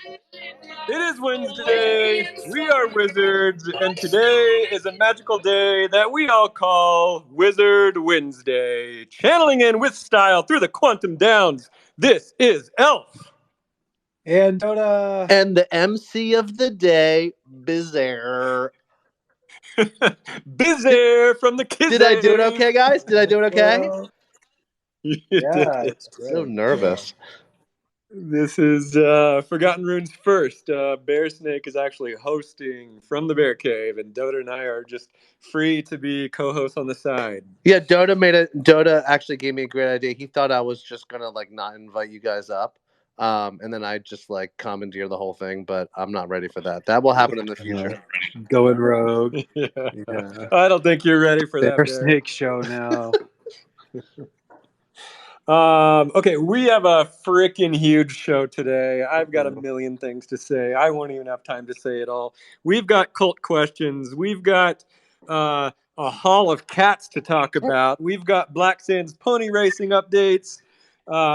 It is Wednesday, we are wizards, and today is a magical day that we all call Wizard Wednesday. Channeling in with style through the quantum downs, this is Elf. And Dotta. And the MC of the day, Bizarre. Bizarre from the Kids. Did I do it okay, guys? Did I do it okay? Yeah, it's great. So nervous. This is Forgotten Runes first. Bearsnake is actually hosting from the Bear Cave, and Dotta and I are just free to be co-hosts on the side. Yeah, Dotta actually gave me a great idea. He thought I was just gonna not invite you guys up. And then I just commandeer the whole thing, but I'm not ready for that. That will happen in the future. Going rogue. Yeah. Yeah. I don't think you're ready for that. Bearsnake show now. Okay, we have a freaking huge show today. I've got a million things to say. I won't even have time to say it all. We've got cult questions. We've got a hall of cats to talk about. We've got Black Sands pony racing updates.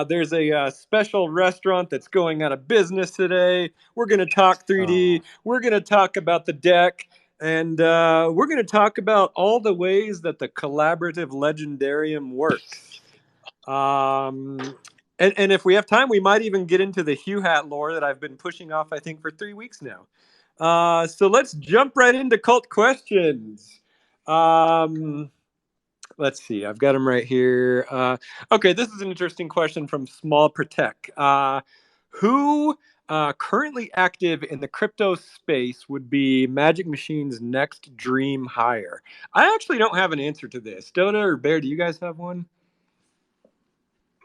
There's a special restaurant that's going out of business today. We're going to talk 3D. We're going to talk about the deck. And we're going to talk about all the ways that the collaborative legendarium works. And if we have time, we might even get into the Hugh Hat lore that I've been pushing off, I think, for 3 weeks now. So let's jump right into cult questions. Let's see. I've got them right here. Okay, this is an interesting question from Small Protect. Who currently active in the crypto space would be Magic Machine's next dream hire? I actually don't have an answer to this. Dotta or Bear, do you guys have one?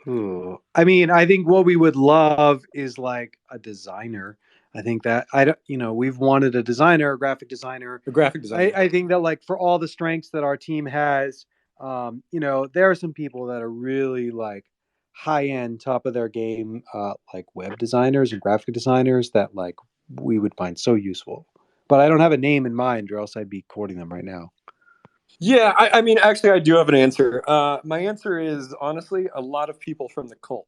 I mean, I think what we would love is a designer. I think that we've wanted a designer, a graphic designer. I think that for all the strengths that our team has, there are some people that are really high end, top of their game, web designers and graphic designers that we would find so useful. But I don't have a name in mind, or else I'd be courting them right now. Yeah, I mean, actually, I do have an answer. My answer is, honestly, a lot of people from the cult.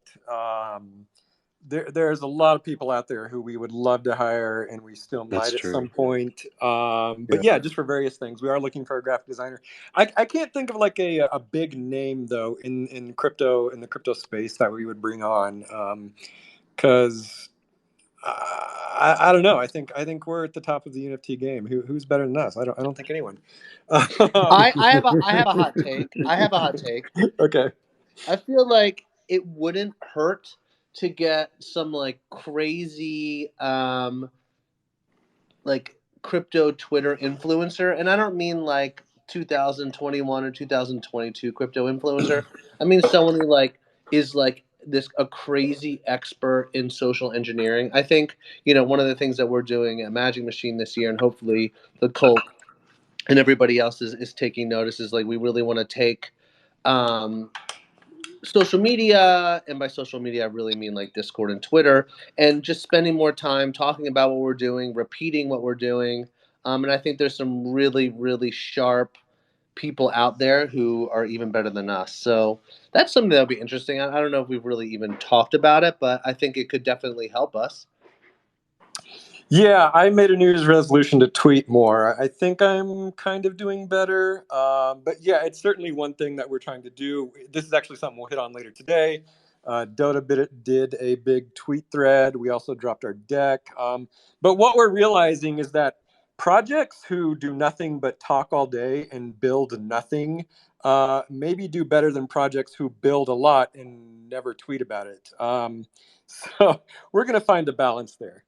There's a lot of people out there who we would love to hire, and we still might at some point. But yeah, just for various things. We are looking for a graphic designer. I can't think of a big name, though, in the crypto space that we would bring on. Because... I don't know. I think we're at the top of the NFT game. Who's better than us? I don't think anyone. I have a hot take. Okay. I feel like it wouldn't hurt to get some crazy crypto Twitter influencer, and I don't mean 2021 or 2022 crypto influencer. I mean someone who is a crazy expert in social engineering. I think one of the things that we're doing at Magic Machine this year, and hopefully the cult and everybody else is taking notice, is we really want to take social media, and by social media I really mean Discord and Twitter, and just spending more time talking about what we're doing, repeating what we're doing. And I think there's some really, really sharp people out there who are even better than us. So that's something that'll be interesting. I don't know if we've really even talked about it, but I think it could definitely help us. Yeah, I made a New Year's resolution to tweet more. I think I'm kind of doing better. But yeah, it's certainly one thing that we're trying to do. This is actually something we'll hit on later today. Dotta did a big tweet thread. We also dropped our deck. But what we're realizing is that projects who do nothing but talk all day and build nothing maybe do better than projects who build a lot and never tweet about it. So we're going to find a balance there.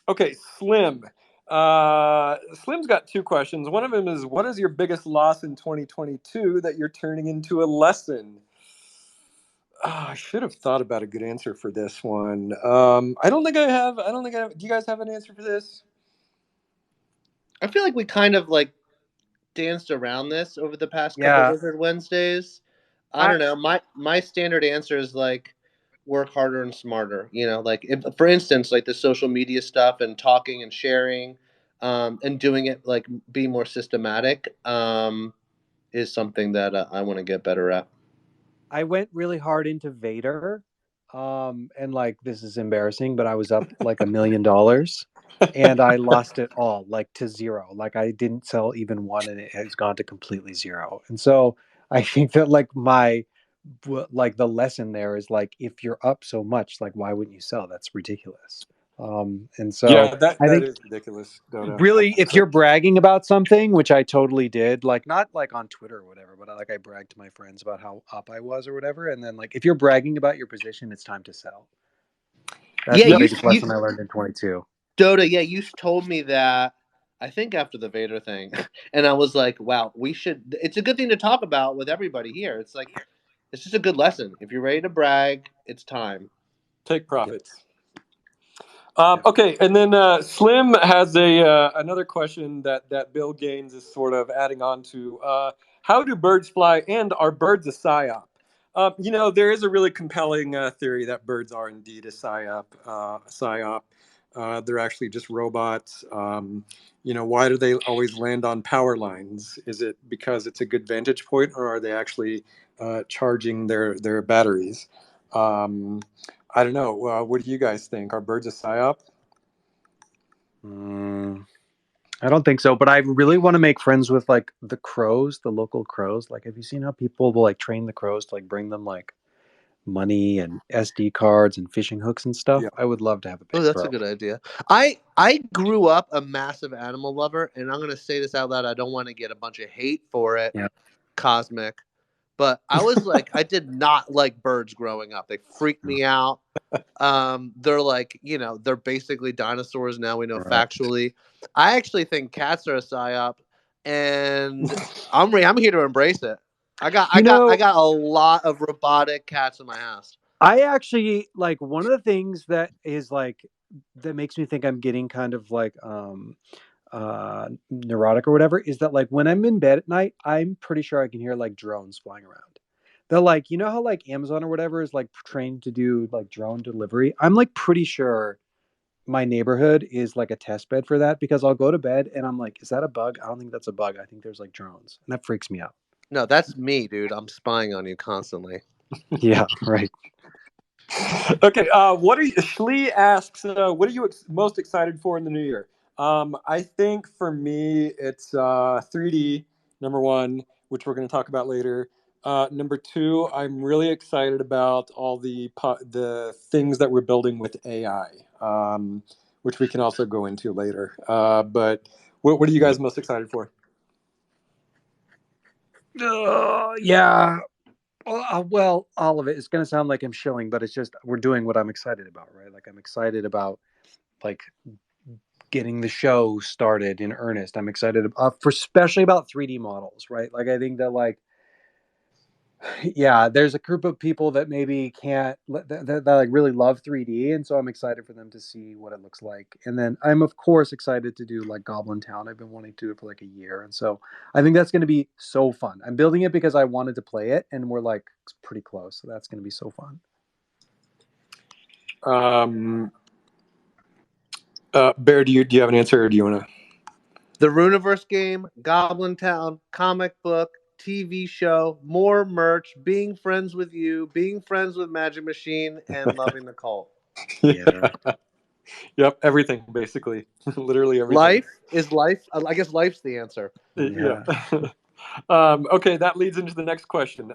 Okay, Slim. Slim's got 2 questions. One of them is, what is your biggest loss in 2022 that you're turning into a lesson? I should have thought about a good answer for this one. I don't think I have. Do you guys have an answer for this? I feel like we kind of danced around this over the past couple Wizard Wednesdays. I don't know. My standard answer is work harder and smarter. If, for instance, the social media stuff and talking and sharing, and doing it be more systematic, is something that I want to get better at. I went really hard into Vader. and like this is embarrassing, but I was up like $1 million, and I lost it all like to zero. Like I didn't sell even one, and it has gone to completely zero. And so I think that like like the lesson there is like if you're up so much, like why wouldn't you sell? That's ridiculous. And so Yeah, that I think is ridiculous, Dotta. really if you're bragging about something, which I totally did, like not like on Twitter or whatever, but I bragged to my friends about how up I was or whatever, and then like if you're bragging about your position, it's time to sell. That's the biggest lesson I learned in 22. Dotta, yeah, you told me that, I think after the Vader thing, and I was like, wow, it's a good thing to talk about with everybody here. It's like, it's just a good lesson. If you're ready to brag, it's time. Take profits. Okay, and then Slim has another question that Bill Gaines is sort of adding on to. How do birds fly, and are birds a psyop? There is a really compelling theory that birds are indeed a psyop. They're actually just robots. Why do they always land on power lines? Is it because it's a good vantage point, or are they actually charging their batteries? I don't know. What do you guys think? Are birds a psyop? I don't think so, but I really want to make friends with like the crows, the local crows. Like, have you seen how people will like train the crows to like bring them like money and SD cards and fishing hooks and stuff? Yeah. I would love to have a pet that's crow. a good idea. I grew up a massive animal lover, and I'm going to say this out loud. I don't want to get a bunch of hate for it, Cosmic. But I was like, I did not like birds growing up. They freaked me out. They're like, they're basically dinosaurs now. We know factually. I actually think cats are a psyop, and I'm here to embrace it. I got a lot of robotic cats in my house. I actually like one of the things that is like that makes me think I'm getting kind of like neurotic or whatever is that like when I'm in bed at night, I'm pretty sure I can hear like drones flying around. They're like, you know how like Amazon or whatever is like trained to do like drone delivery? I'm like pretty sure my neighborhood is like a test bed for that because I'll go to bed and I'm like, is that a bug? I don't think that's a bug. I think there's like drones. And that freaks me out. No, that's me, dude. I'm spying on you constantly. Yeah, right. Okay, Shlee asks, what are you most excited for in the new year? I think for me, it's 3D, number one, which we're going to talk about later. Number two, I'm really excited about all the things that we're building with AI, which we can also go into later. But what are you guys most excited for? Yeah. Well, all of it. It's going to sound like I'm shilling, but it's just we're doing what I'm excited about, right? Like I'm excited about like getting the show started in earnest. I'm excited for especially about 3D models, right? Like I think that like yeah, there's a group of people that maybe can't that like really love 3D, and so I'm excited for them to see what it looks like. And then I'm of course excited to do like Goblin Town. I've been wanting to do it for like a year, and so I think that's going to be so fun. I'm building it because I wanted to play it, and we're like pretty close, so that's going to be so fun. Bear, do you have an answer, or do you want to? The Runiverse game, Goblin Town, comic book, TV show, more merch, being friends with you, being friends with Magic Machine, and loving the cult. Yeah. Yep, everything basically, literally everything. Life is life. I guess life's the answer. Yeah. Okay, that leads into the next question.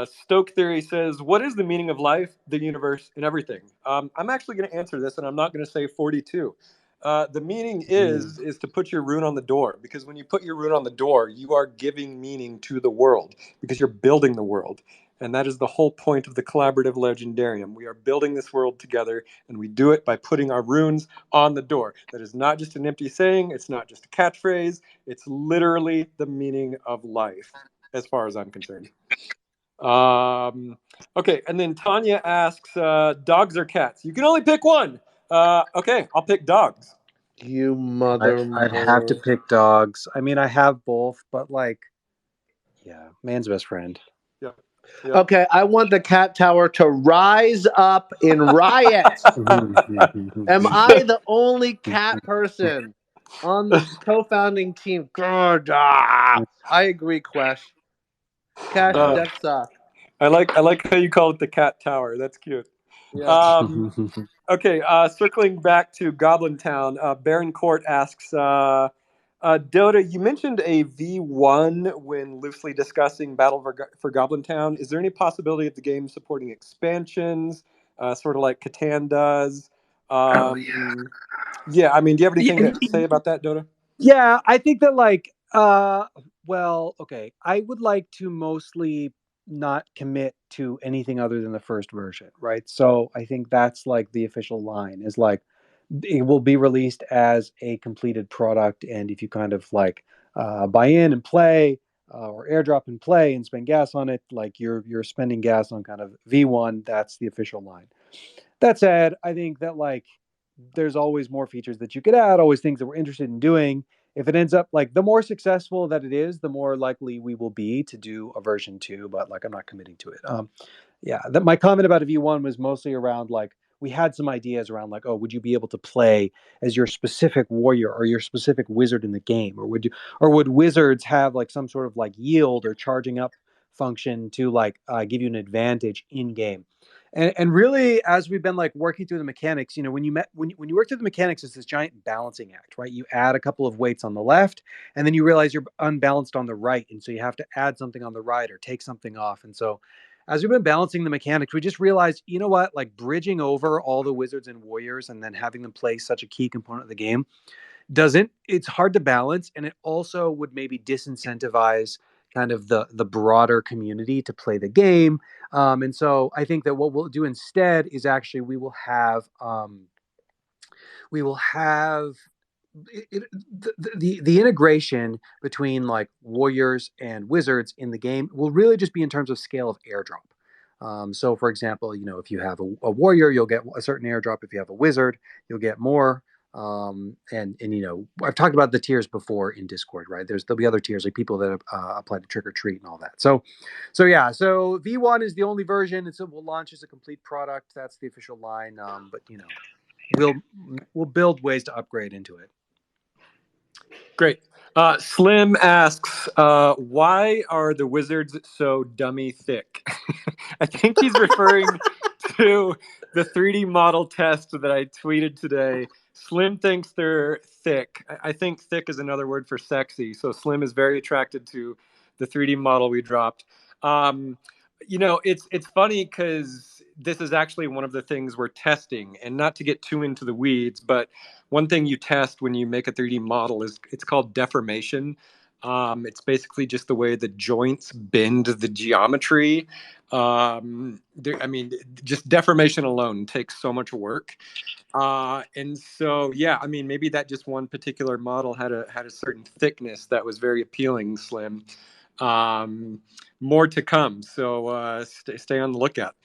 Stoke Theory says, what is the meaning of life, the universe, and everything? I'm actually going to answer this, and I'm not going to say 42. The meaning is to put your rune on the door, because when you put your rune on the door, you are giving meaning to the world, because you're building the world. And that is the whole point of the collaborative legendarium. We are building this world together, and we do it by putting our runes on the door. That is not just an empty saying. It's not just a catchphrase. It's literally the meaning of life, as far as I'm concerned. Okay, and then Tanya asks, dogs or cats? You can only pick one. Okay, I'll pick dogs. You mother. I'd have to pick dogs. I mean, I have both, but like, yeah, man's best friend. Yep. Okay, I want the cat tower to rise up in riot. Am I the only cat person on the co-founding team? God, I agree, Quesh. Cash, deck suck. I like how you call it the cat tower. That's cute. Yeah. Okay, circling back to Goblin Town, Baron Court asks, Dotta, you mentioned a V1 when loosely discussing Battle for Goblin Town. Is there any possibility of the game supporting expansions, sort of like Catan does? Yeah, I mean, do you have anything to say about that, Dotta? Yeah, I think that well, okay. I would like to mostly not commit to anything other than the first version, right? So I think that's like the official line is like it will be released as a completed product, and if you kind of like buy in and play or airdrop and play and spend gas on it, like you're spending gas on kind of V1. That's the official line. That said, I think that like there's always more features that you could add, always things that we're interested in doing. If it ends up like the more successful that it is, the more likely we will be to do a version 2, but like I'm not committing to it. Yeah, that my comment about a V1 was mostly around like we had some ideas around like, oh, would you be able to play as your specific warrior or your specific wizard in the game, or would wizards have like some sort of like yield or charging up function to like give you an advantage in game? And really, as we've been like working through the mechanics, when you work through the mechanics, it's this giant balancing act, right? You add a couple of weights on the left, and then you realize you're unbalanced on the right, and so you have to add something on the right or take something off. And so, as we've been balancing the mechanics, we just realized, you know what? Like bridging over all the wizards and warriors, and then having them play such a key component of the game doesn't. It's hard to balance, and it also would maybe disincentivize kind of the broader community to play the game. And so I think that what we'll do instead is actually we will have the integration between like warriors and wizards in the game will really just be in terms of scale of airdrop. So for example, if you have a warrior, you'll get a certain airdrop. If you have a wizard, you'll get more. And I've talked about the tiers before in Discord, right? There'll be other tiers like people that apply to trick or treat and all that. So yeah, so V1 is the only version. It will launch as a complete product. That's the official line. But we'll build ways to upgrade into it. Great. Slim asks, why are the wizards so dummy thick? I think he's referring to the 3D model test that I tweeted today. Slim thinks they're thick. I think thick is another word for sexy. So Slim is very attracted to the 3D model we dropped. It's funny because this is actually one of the things we're testing, and not to get too into the weeds, but one thing you test when you make a 3D model is it's called deformation. It's basically just the way the joints bend the geometry. Just deformation alone takes so much work. And so, yeah, I mean, maybe that just one particular model had a certain thickness that was very appealing, Slim. More to come, so stay on the lookout.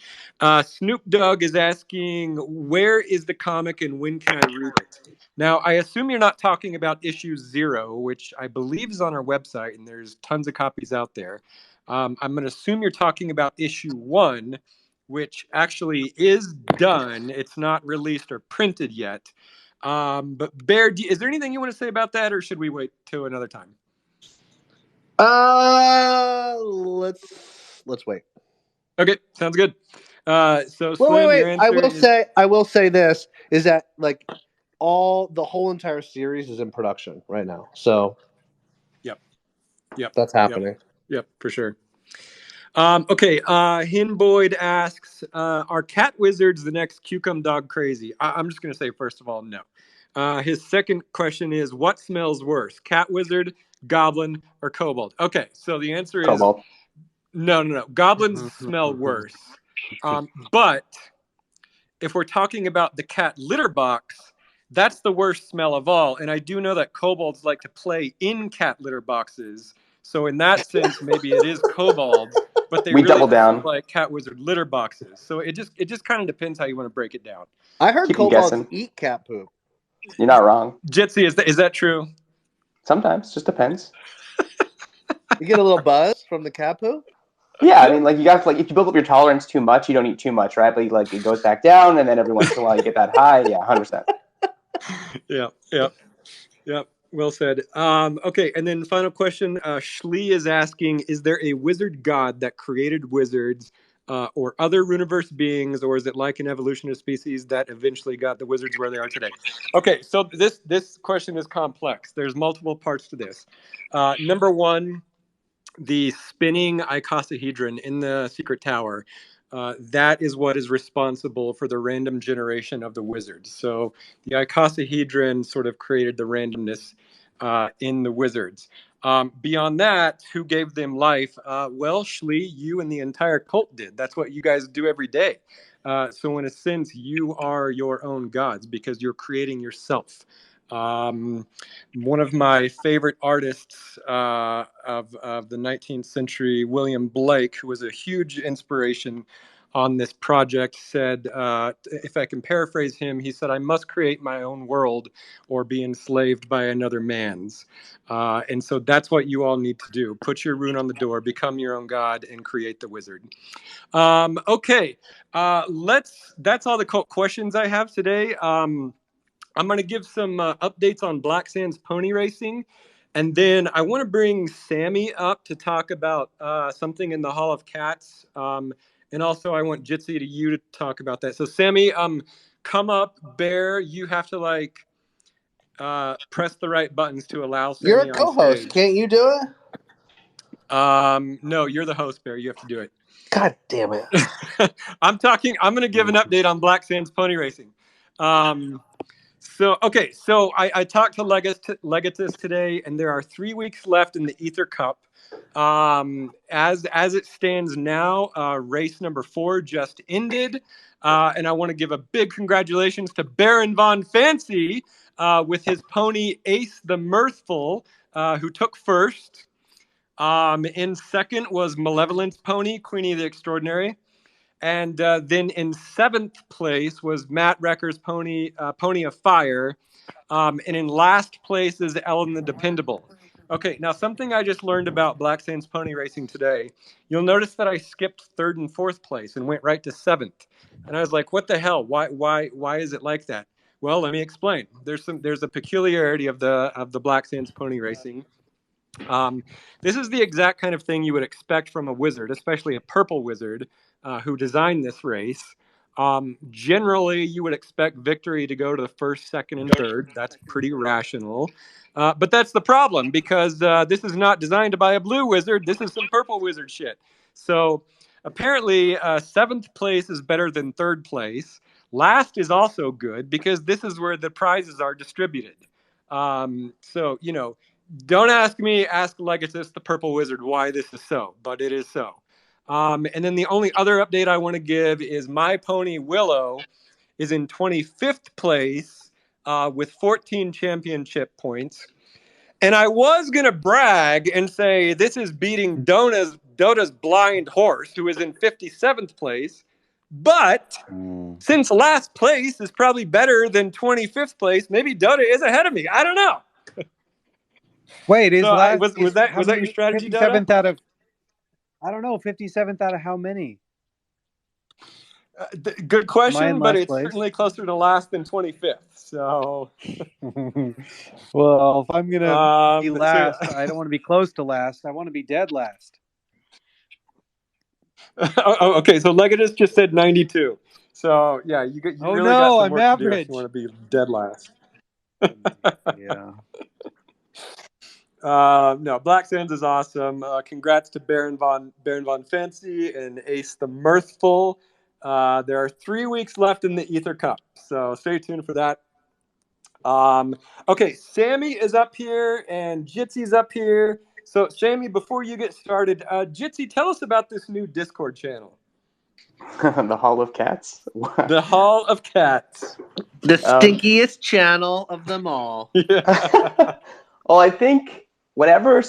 Snoop Dogg is asking, where is the comic and when can I read it? Now, I assume you're not talking about issue 0, which I believe is on our website, and there's tons of copies out there. I'm going to assume you're talking about issue 1, which actually is done. It's not released or printed yet. But Bear, is there anything you want to say about that, or should we wait till another time? Let's wait. Okay, sounds good. So Slim, your answer I will say this is that like the whole entire series is in production right now. So Yep. That's happening. Yep, for sure. Okay, Hin Boyd asks, are cat wizards the next Cucum Dog crazy? I'm just going to say, first of all, no. His second question is, what smells worse, cat wizard, goblin, or kobold? Okay, so the answer is no. Goblins smell worse. But if we're talking about the cat litter box, that's the worst smell of all. And I do know that kobolds like to play in cat litter boxes. So in that sense, maybe it is kobolds, but they really smell like cat wizard litter boxes. So it just kind of depends how you want to break it down. I heard kobolds eat cat poop. You're not wrong. Jitcy, is that true? Sometimes, just depends. You get a little buzz from the cat poop? Yeah, I mean, like you got to, like if you build up your tolerance too much, you don't eat too much, right? But like it goes back down, and then every once in a while you get that high. Yeah, 100%. Yeah. Well said. Okay, and then final question. Shlee is asking, is there a wizard god that created wizards or other Runiverse beings, or is it like an evolution of species that eventually got the wizards where they are today? Okay, so this question is complex. There's multiple parts to this. Number one, the spinning icosahedron in the secret tower. That is what is responsible for the random generation of the wizards. So the icosahedron sort of created the randomness in the wizards. Beyond that, who gave them life? Well, Shlee, you and the entire cult did. That's what you guys do every day. So in a sense, you are your own gods because you're creating yourself. One of my favorite artists of the 19th century, William Blake, who was a huge inspiration on this project, said, if I can paraphrase him, he said, I must create my own world or be enslaved by another man's. And so that's what you all need to do. Put your rune on the door, become your own god, and create the wizard. Okay, that's all the questions I have today. I'm going to give some updates on Black Sands pony racing. And then I want to bring Sammy up to talk about something in the Hall of Cats. And also I want Jitcy to talk about that. So Sammy, come up. Bear, you have to like press the right buttons to allow Sammy You're a on co-host. stage. Can't you do it? No, you're the host, Bear. You have to do it. God damn it. I'm going to give an update on Black Sands pony racing. So I talked to Legatus today, and there are 3 weeks left in the Ether Cup. As it stands now, race number 4 just ended, and I want to give a big congratulations to Baron Von Fancy with his pony Ace the Mirthful, who took first. In second was Malevolent's pony Queenie the Extraordinary. And then in 7th place was Matt Recker's pony, Pony of Fire. And in last place is Ellen the Dependable. Okay, now something I just learned about Black Sands pony racing today. You'll notice that I skipped 3rd and 4th place and went right to 7th. And I was like, what the hell? Why is it like that? Well, let me explain. There's a peculiarity of the Black Sands pony racing. This is the exact kind of thing you would expect from a wizard, especially a purple wizard who designed this race. Generally, you would expect victory to go to the 1st, 2nd, and 3rd. That's pretty rational. But that's the problem, because this is not designed by a blue wizard. This is some purple wizard shit. So apparently, 7th place is better than 3rd place. Last is also good, because this is where the prizes are distributed. So, don't ask me, ask Legatus, the purple wizard, why this is so, but it is so. And then the only other update I want to give is my pony Willow is in 25th place with 14 championship points. And I was going to brag and say this is beating Dotta's blind horse, who is in 57th place. But since last place is probably better than 25th place, maybe Dotta is ahead of me. I don't know. Wait, was that your strategy, Dotta? 57th out of, I don't know, 57th out of how many? Good question, but it's certainly closer to last than 25th. So, well, if I'm gonna be last, I don't want to be close to last. I want to be dead last. Okay. So Legatus just said 92. So yeah, you really got some work to do if you want to be dead last. Yeah. No, Black Sands is awesome. Congrats to Baron Von Fancy and Ace the Mirthful. There are 3 weeks left in the Ether Cup, so stay tuned for that. Okay, Sammy is up here and Jitsy's up here. So, Sammy, before you get started, Jitcy, tell us about this new Discord channel. The Hall of Cats? The Hall of Cats. The stinkiest channel of them all. Yeah. Well, I think whenever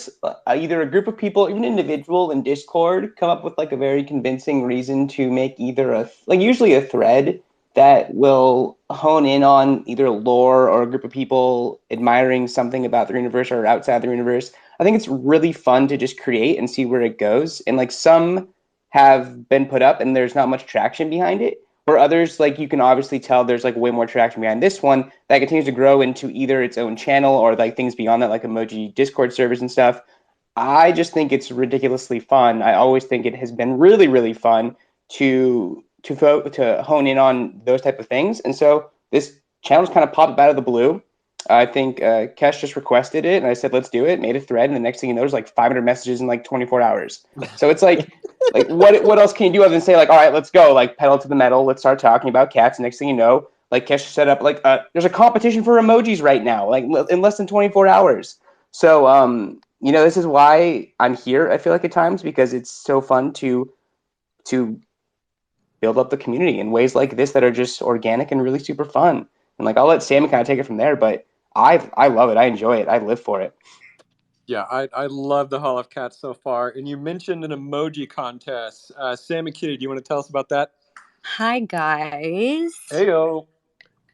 either a group of people, even individual in Discord, come up with like a very convincing reason to make either usually a thread that will hone in on either lore or a group of people admiring something about the universe or outside the universe, I think it's really fun to just create and see where it goes. And like some have been put up and there's not much traction behind it, For others, like you can obviously tell there's like way more traction behind this one that continues to grow into either its own channel or like things beyond that, like emoji Discord servers and stuff. I just think it's ridiculously fun. I always think it has been really, really fun to hone in on those type of things. And so this channel kind of popped out of the blue. I think Kesh just requested it, and I said, let's do it, made a thread, and the next thing you know, there's like 500 messages in like 24 hours. So it's like what else can you do other than say like, all right, let's go, like pedal to the metal, let's start talking about cats. Next thing you know, like Kesh set up like there's a competition for emojis right now, like in less than 24 hours. So you know, this is why I'm here, I feel like at times, because it's so fun to build up the community in ways like this that are just organic and really super fun. And like I'll let Sammy kind of take it from there, but I love it. I enjoy it. I live for it. Yeah, I love the Hall of Cats so far. And you mentioned an emoji contest. Sammy Kitty, do you want to tell us about that? Hi, guys. Heyo.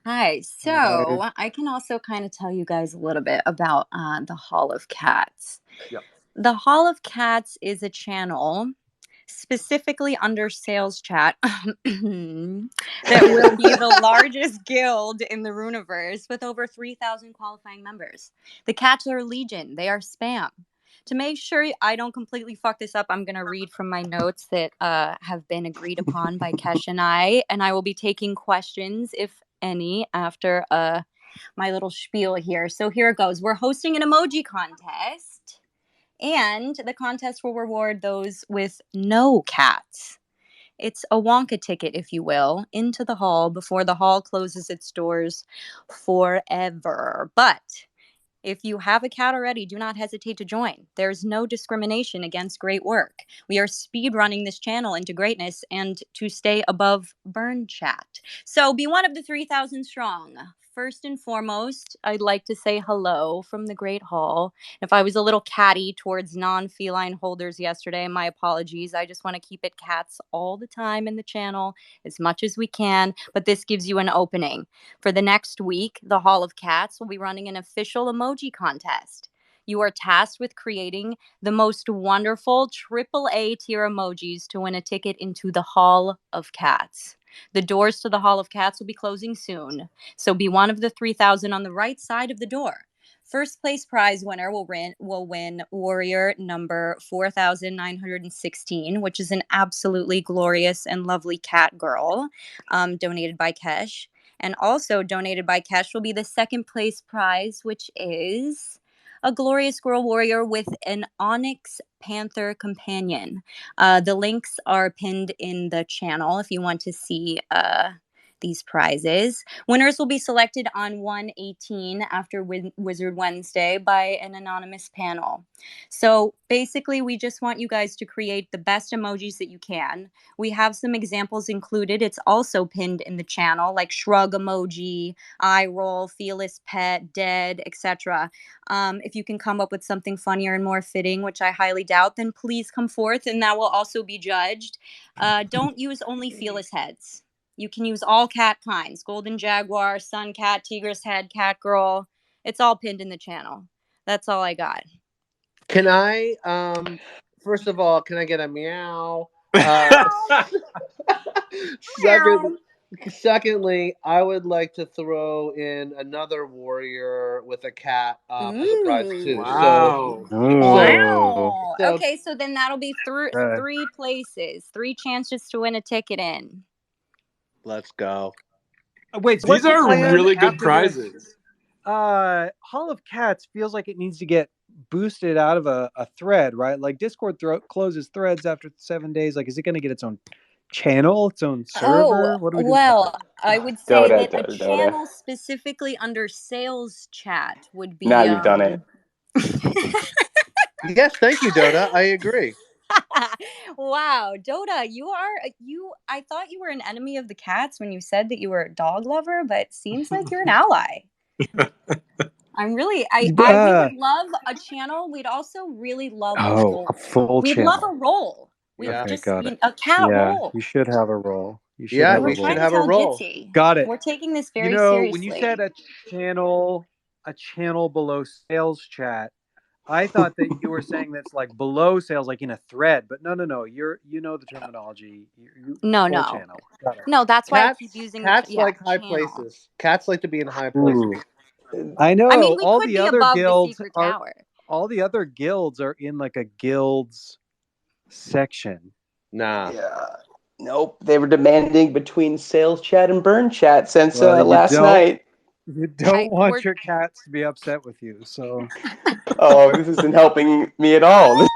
Hi. So I can also kind of tell you guys a little bit about the Hall of Cats. Yep. The Hall of Cats is a channel specifically under sales chat that will be the largest guild in the Runiverse with over 3,000 qualifying members. The cats are legion. They are spam. To make sure I don't completely fuck this up, I'm going to read from my notes that have been agreed upon by Kesh and I will be taking questions, if any, after my little spiel here. So here it goes. We're hosting an emoji contest. And the contest will reward those with no cats. It's a Wonka ticket, if you will, into the hall before the hall closes its doors forever. But if you have a cat already, do not hesitate to join. There's no discrimination against great work. We are speed running this channel into greatness and to stay above burn chat. So be one of the 3,000 strong. First and foremost, I'd like to say hello from the Great Hall. If I was a little catty towards non-feline holders yesterday, my apologies. I just want to keep it cats all the time in the channel as much as we can, but this gives you an opening. For the next week, the Hall of Cats will be running an official emoji contest. You are tasked with creating the most wonderful AAA tier emojis to win a ticket into the Hall of Cats. The doors to the Hall of Cats will be closing soon, so be one of the 3,000 on the right side of the door. First place prize winner will win Warrior number 4,916, which is an absolutely glorious and lovely cat girl, donated by Kesh. And also donated by Kesh will be the second place prize, which is a glorious girl warrior with an Onyx Panther companion. The links are pinned in the channel if you want to see these prizes. Winners will be selected on 1/18 after Wizard Wednesday by an anonymous panel. So basically, we just want you guys to create the best emojis that you can. We have some examples included. It's also pinned in the channel, like shrug emoji, eye roll, fearless pet, dead, etc. If you can come up with something funnier and more fitting, which I highly doubt, then please come forth and that will also be judged. Don't use only fearless heads. You can use all cat kinds: golden jaguar, sun cat, tigress head, cat girl. It's all pinned in the channel. That's all I got. Can I, first of all, can I get a meow? Secondly, I would like to throw in another warrior with a cat as a prize too. Wow. Wow. Okay, so then that'll be three places, 3 chances to win a ticket in. Let's go. Wait, so these are really good prizes. Hall of Cats feels like it needs to get boosted out of a thread, right? Like Discord closes threads after 7 days. Like, is it going to get its own channel, its own server? What do we do? Well, I would say Dotta, that a channel specifically under sales chat would be. Now you've done it. Yes, thank you, Dotta. I agree. Wow, Dotta, I thought you were an enemy of the cats when you said that you were a dog lover, but seems like you're an ally. I we would love a channel. We'd also really love a role. A full We'd channel. love a role. Yeah. Just a cat role. You should have a role. We should have a role. Jitcy. Got it. We're taking this very seriously. When you said a channel below sales chat, I thought that you were saying that's like below sales, like in a thread, but no. You know the terminology. No, Full no. channel. Got it. No, that's why I keep Cats, using cats like high channel. places. Cats like to be in high Ooh. places. I know. I mean, we all could the be other above the guilds secret are. tower. All the other guilds are in like a guilds section. Nah. Yeah. Nope. They were demanding between sales chat and burn chat since Well, you last don't- night. You don't want we're- your cats to be upset with you, so. Oh, this isn't helping me at all.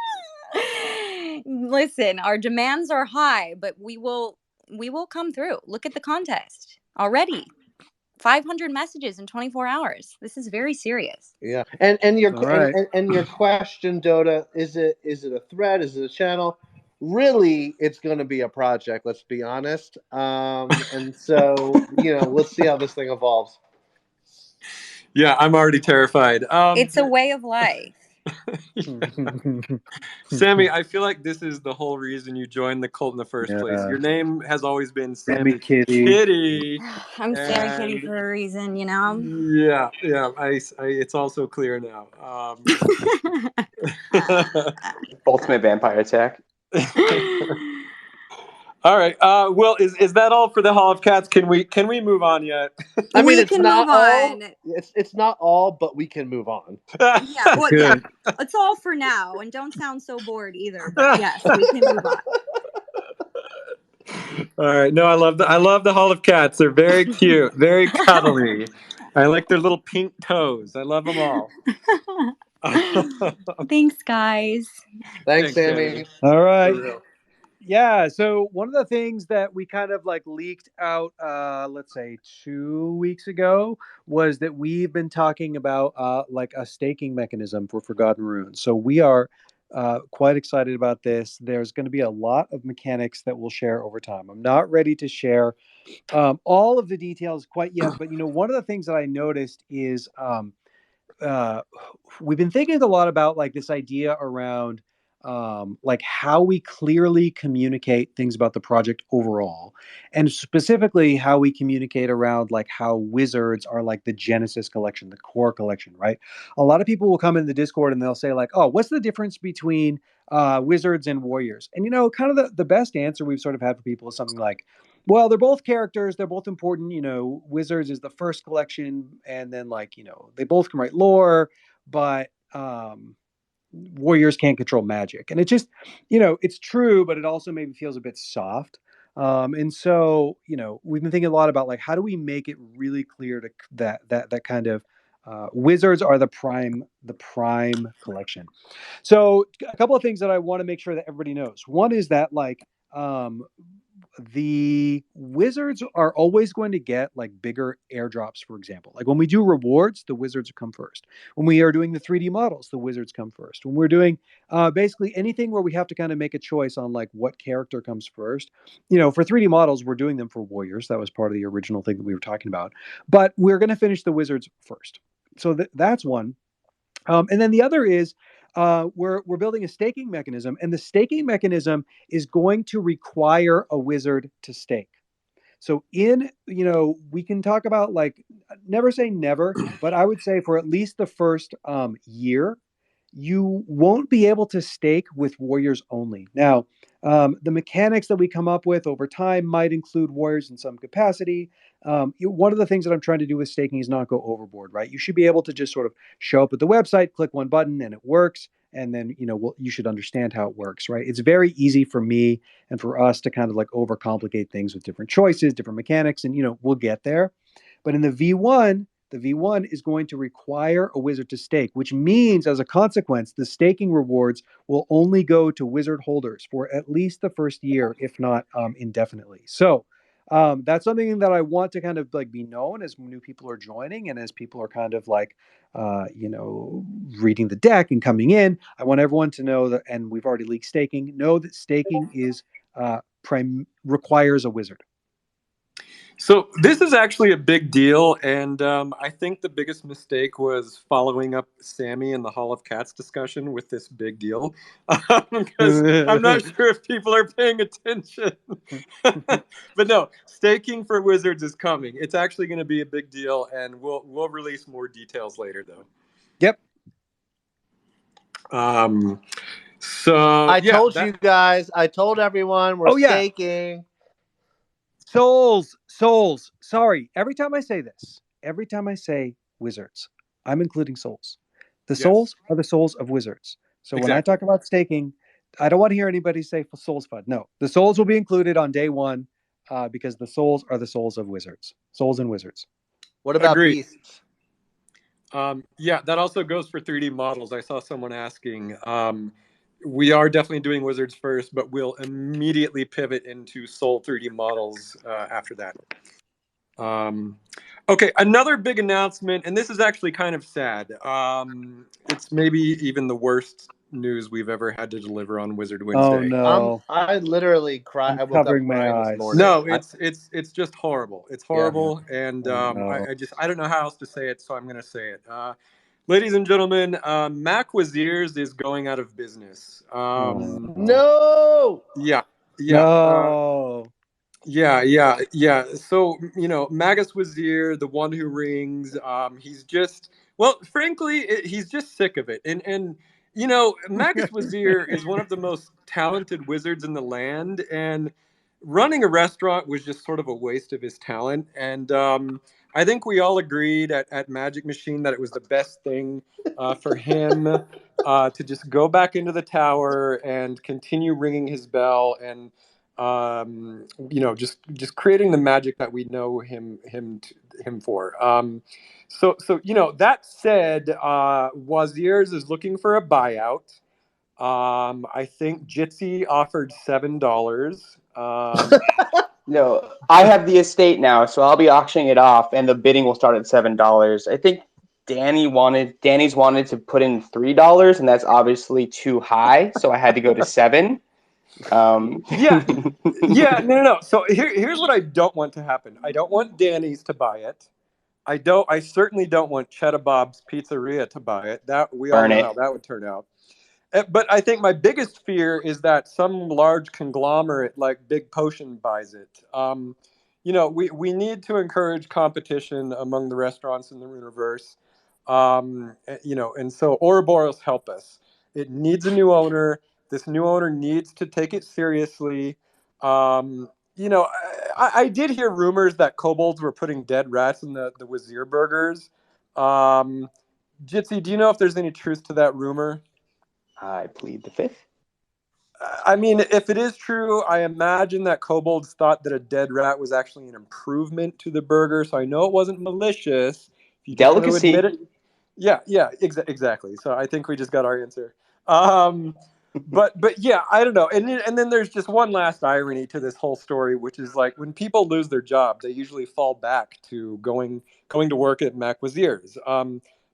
Listen, our demands are high, but we will come through. Look at the contest already. 500 messages in 24 hours. This is very serious. Yeah. And your All right. and your question, Dotta, is it a thread? Is it a channel? Really, it's going to be a project. Let's be honest. And so let's see how this thing evolves. Yeah, I'm already terrified. It's a way of life. Sammy, I feel like this is the whole reason you joined the cult in the first place. Your name has always been Sammy Kitty. I'm Sammy Kitty for a reason, Yeah. It's also clear now. Ultimate vampire attack. All right. Well, is that all for the Hall of Cats? Can we move on yet? I mean, we it's can not move all. on. It's not all, but we can move on. Yeah, well, yeah, it's all for now, and don't sound so bored either. But yes, we can move on. All right. No, I love the Hall of Cats. They're very cute, very cuddly. I like their little pink toes. I love them all. Thanks, guys. Thanks, Sammy. All right. Yeah, so one of the things that we kind of like leaked out, let's say 2 weeks ago, was that we've been talking about like a staking mechanism for Forgotten Runes. So we are quite excited about this. There's going to be a lot of mechanics that we'll share over time. I'm not ready to share all of the details quite yet, but one of the things that I noticed is we've been thinking a lot about like this idea around like how we clearly communicate things about the project overall, and specifically how we communicate around like how wizards are like the Genesis collection, the core collection, right? A lot of people will come in the Discord and they'll say like, oh, what's the difference between wizards and warriors? And kind of the best answer we've sort of had for people is something like, well, they're both characters. They're both important. Wizards is the first collection, and then they both can write lore, but warriors can't control magic. And it just, it's true, but it also maybe feels a bit soft. And so, we've been thinking a lot about like how do we make it really clear to that kind of wizards are the prime collection. So a couple of things that I want to make sure that everybody knows. One is that the wizards are always going to get like bigger airdrops, for example. Like when we do rewards, the wizards come first. When we are doing the 3D models, the wizards come first. When we're doing basically anything where we have to kind of make a choice on like what character comes first, for 3D models, we're doing them for warriors. That was part of the original thing that we were talking about. But we're going to finish the wizards first. So that's one. And then the other is we're building a staking mechanism, and the staking mechanism is going to require a wizard to stake. So we can talk about like never say never, but I would say for at least the first year, you won't be able to stake with warriors only. Now, the mechanics that we come up with over time might include warriors in some capacity. One of the things that I'm trying to do with staking is not go overboard, right? You should be able to just sort of show up at the website, click one button, and it works. And then, you should understand how it works, right? It's very easy for me and for us to kind of like overcomplicate things with different choices, different mechanics, and, we'll get there. But in the V1 is going to require a wizard to stake, which means as a consequence, the staking rewards will only go to wizard holders for at least the first year, if not indefinitely. So that's something that I want to kind of like be known as new people are joining and as people are kind of like, reading the deck and coming in. I want everyone to know that, and we've already leaked staking, know that staking is requires a wizard. So this is actually a big deal, and I think the biggest mistake was following up Sammy and the Hall of Cats discussion with this big deal, because I'm not sure if people are paying attention. But no, staking for wizards is coming. It's actually going to be a big deal, and we'll release more details later, though. Yep. So I told you guys. I told everyone we're staking. Souls. Sorry. Every time I say this, every time I say wizards, I'm including souls. The souls are the souls of wizards. So when I talk about staking, I don't want to hear anybody say souls fund. No, the souls will be included on day one because the souls are the souls of wizards. Souls and wizards. What about beasts? Yeah, that also goes for 3D models. I saw someone asking. We are definitely doing wizards first, but we'll immediately pivot into soul 3D models after that. Okay, another big announcement, and this is actually kind of sad. It's maybe even the worst news we've ever had to deliver on Wizard Wednesday. Oh no! I literally cried. I woke up crying this morning. No, it's just horrible. It's horrible, and I don't know how else to say it, so I'm going to say it. Ladies and gentlemen, Mac Wazirs is going out of business. No. Yeah. No. Yeah. So, Magus Wazir, the one who rings, he's just, frankly, he's just sick of it. And Magus Wazir is one of the most talented wizards in the land, and running a restaurant was just sort of a waste of his talent. And I think we all agreed at Magic Machine that it was the best thing for him to just go back into the tower and continue ringing his bell and just creating the magic that we know him for. So that said, Wazirs is looking for a buyout. I think Jitcy offered $7. No, I have the estate now, so I'll be auctioning it off, and the bidding will start at $7. I think Danny's wanted to put in $3, and that's obviously too high, so I had to go to $7. No. So here's what I don't want to happen. I don't want Danny's to buy it. I certainly don't want Cheddar Bob's Pizzeria to buy it. That we all know how that would turn out. But I think my biggest fear is that some large conglomerate like Big Potion buys it. We need to encourage competition among the restaurants in the Runiverse. And so Ouroboros help us. It needs a new owner. This new owner needs to take it seriously. I did hear rumors that kobolds were putting dead rats in the Wazir burgers. Jitzy, do you know if there's any truth to that rumor? I plead the fifth. I mean, if it is true, I imagine that kobolds thought that a dead rat was actually an improvement to the burger. So I know it wasn't malicious. If you just want to admit it, yeah, exactly. So I think we just got our answer. But yeah, I don't know. And then there's just one last irony to this whole story, which is like when people lose their job, they usually fall back to going to work at Mac Wazirs.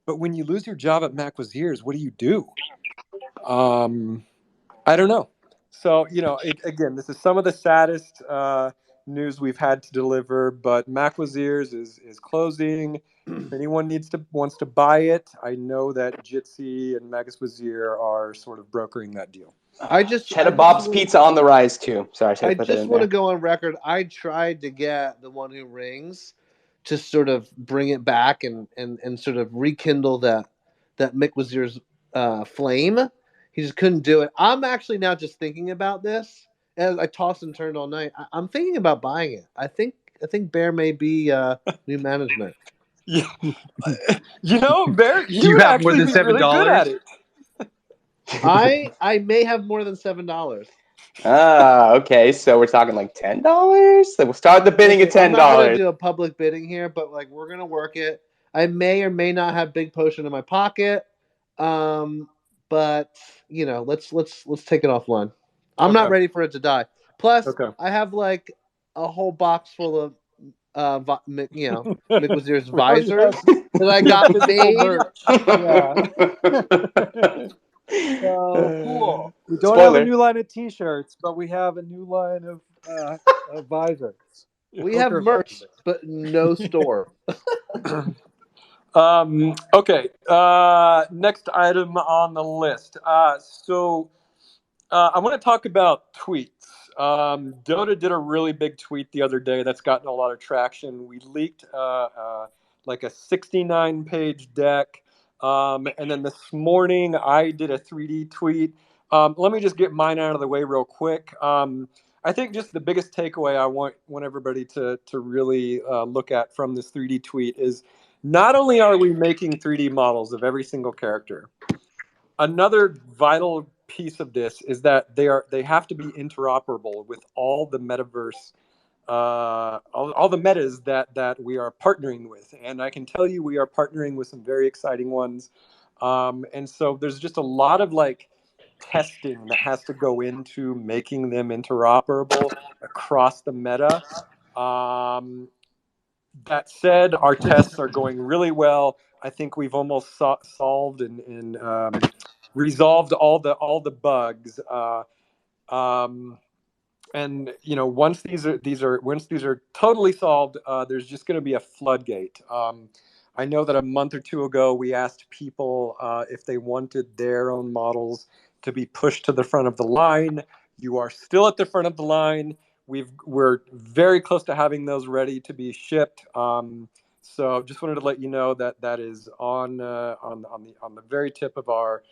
But when you lose your job at Mac Wazirs, what do you do? I don't know. So, again, this is some of the saddest news we've had to deliver, but Mac Wazirs is closing. If anyone wants to buy it, I know that Jitcy and Magus Wazir are sort of brokering that deal. Cheddar Bob's Pizza on the rise too. Sorry, I just want to go on record. I tried to get the one who rings to sort of bring it back and sort of rekindle that Mick Wazir's flame. He just couldn't do it. I'm actually now just thinking about this as I tossed and turned all night. I'm thinking about buying it. I think Bear may be new management. Yeah, Bear, you have more than $7. Really good at it. I may have more than $7. Okay, so we're talking like $10. So we'll start the bidding at $10. I'm not gonna do a public bidding here, but like we're gonna work it. I may or may not have Big Potion in my pocket, but let's take it offline. I'm not ready for it to die. Plus, I have like a whole box full of Mick Wazir's visors that I got made. So cool. We don't have a new line of T-shirts, but we have a new line of visors. We have merch, but no store. Okay. Next item on the list. So I want to talk about tweets. Dotta did a really big tweet the other day that's gotten a lot of traction. We leaked like a 69-page deck And then this morning I did a 3D tweet. Let me just get mine out of the way real quick. I think just the biggest takeaway I want everybody to really look at from this 3D tweet is not only are we making 3D models of every single character, another vital piece of this is that they have to be interoperable with all the metaverse, all the metas that we are partnering with. And I can tell you we are partnering with some very exciting ones. And so there's just a lot of like testing that has to go into making them interoperable across the meta. That said, our tests are going really well. I think we've almost solved and resolved all the bugs. Um, and once these are totally solved, there's just going to be a floodgate. I know that a month or two ago we asked people if they wanted their own models to be pushed to the front of the line. You are still at the front of the line. We're very close to having those ready to be shipped. So just wanted to let you know that is on the very tip of our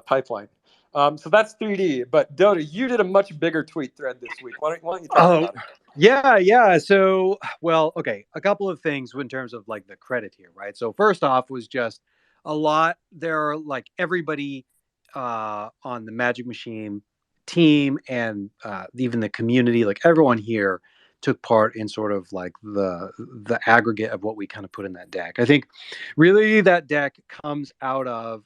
pipeline. So that's 3D. But Dotta, you did a much bigger tweet thread this week. Why don't you talk about it? Yeah. So, well, okay, a couple of things in terms of like the credit here, right? So first off was just a lot. There are like everybody on the Magic Machine team and even the community, like everyone here took part in sort of like the aggregate of what we kind of put in that deck. I think really that deck comes out of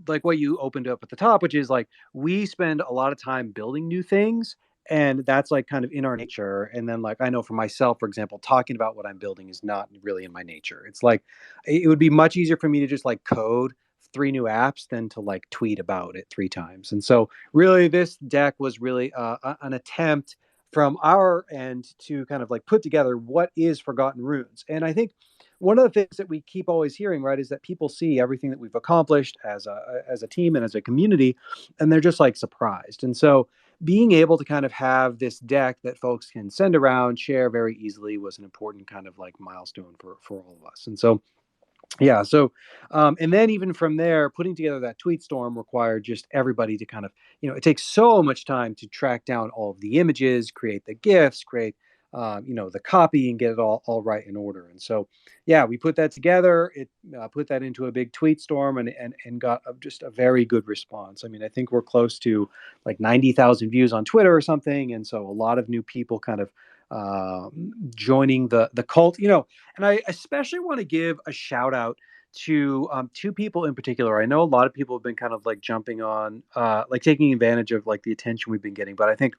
like what you opened up at the top, which is like we spend a lot of time building new things, and that's like kind of in our nature. And then like I know for myself, for example, talking about what I'm building is not really in my nature. It's like it would be much easier for me to just like code 3 new apps than to like tweet about it 3 times. And so really this deck was really an attempt from our end to kind of like put together what is Forgotten Runes. And I think one of the things that we keep always hearing, right, is that people see everything that we've accomplished as a team and as a community, and they're just like surprised. And so being able to kind of have this deck that folks can send around, share very easily was an important kind of like milestone for all of us. And so yeah, so and then even from there, putting together that tweet storm required just everybody to kind of, it takes so much time to track down all of the images, create the GIFs, create the copy, and get it all right in order. And so yeah, we put that together. It put that into a big tweet storm and got just a very good response. I mean, I think we're close to like 90,000 views on Twitter or something, and so a lot of new people kind of joining the cult. And I especially want to give a shout out to 2 people in particular. I know a lot of people have been kind of like jumping on, like taking advantage of like the attention we've been getting. But I think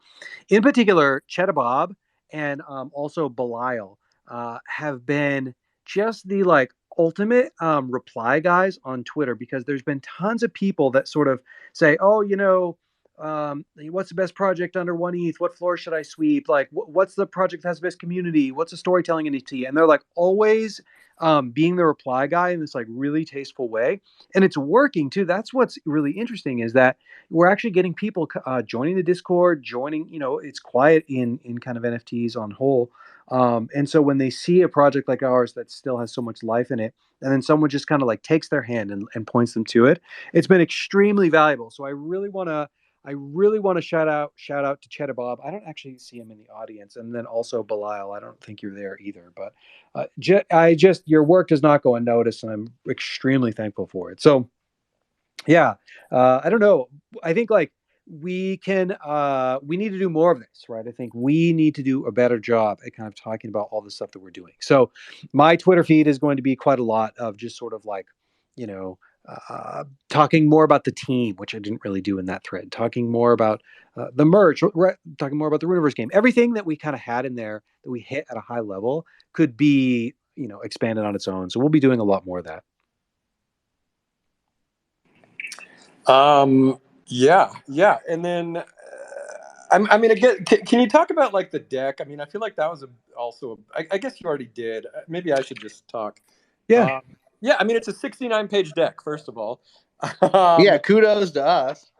in particular, Bob and also Belial have been just the like ultimate reply guys on Twitter, because there's been tons of people that sort of say, oh, what's the best project under 1 ETH? What floor should I sweep? Like, what's the project that has the best community? What's the storytelling NFT? And they're like always being the reply guy in this like really tasteful way, and it's working too. That's what's really interesting, is that we're actually getting people joining the Discord, joining. It's quiet in kind of NFTs on whole, and so when they see a project like ours that still has so much life in it, and then someone just kind of like takes their hand and points them to it, it's been extremely valuable. So I really want to shout out to Cheddar Bob. I don't actually see him in the audience, and then also Belial. I don't think you're there either, but your work does not go unnoticed, and I'm extremely thankful for it. So yeah, I don't know. I think like we need to do more of this, right? I think we need to do a better job at kind of talking about all the stuff that we're doing. So my Twitter feed is going to be quite a lot of just sort of like, talking more about the team, which I didn't really do in that thread, talking more about the merch, talking more about the Runiverse game. Everything that we kind of had in there that we hit at a high level could be, expanded on its own. So we'll be doing a lot more of that. Yeah. And then, I mean, again, can you talk about like the deck? I mean, I feel like that was I guess you already did. Maybe I should just talk. Yeah. Yeah. I mean, it's a 69-page deck, first of all. Yeah. Kudos to us.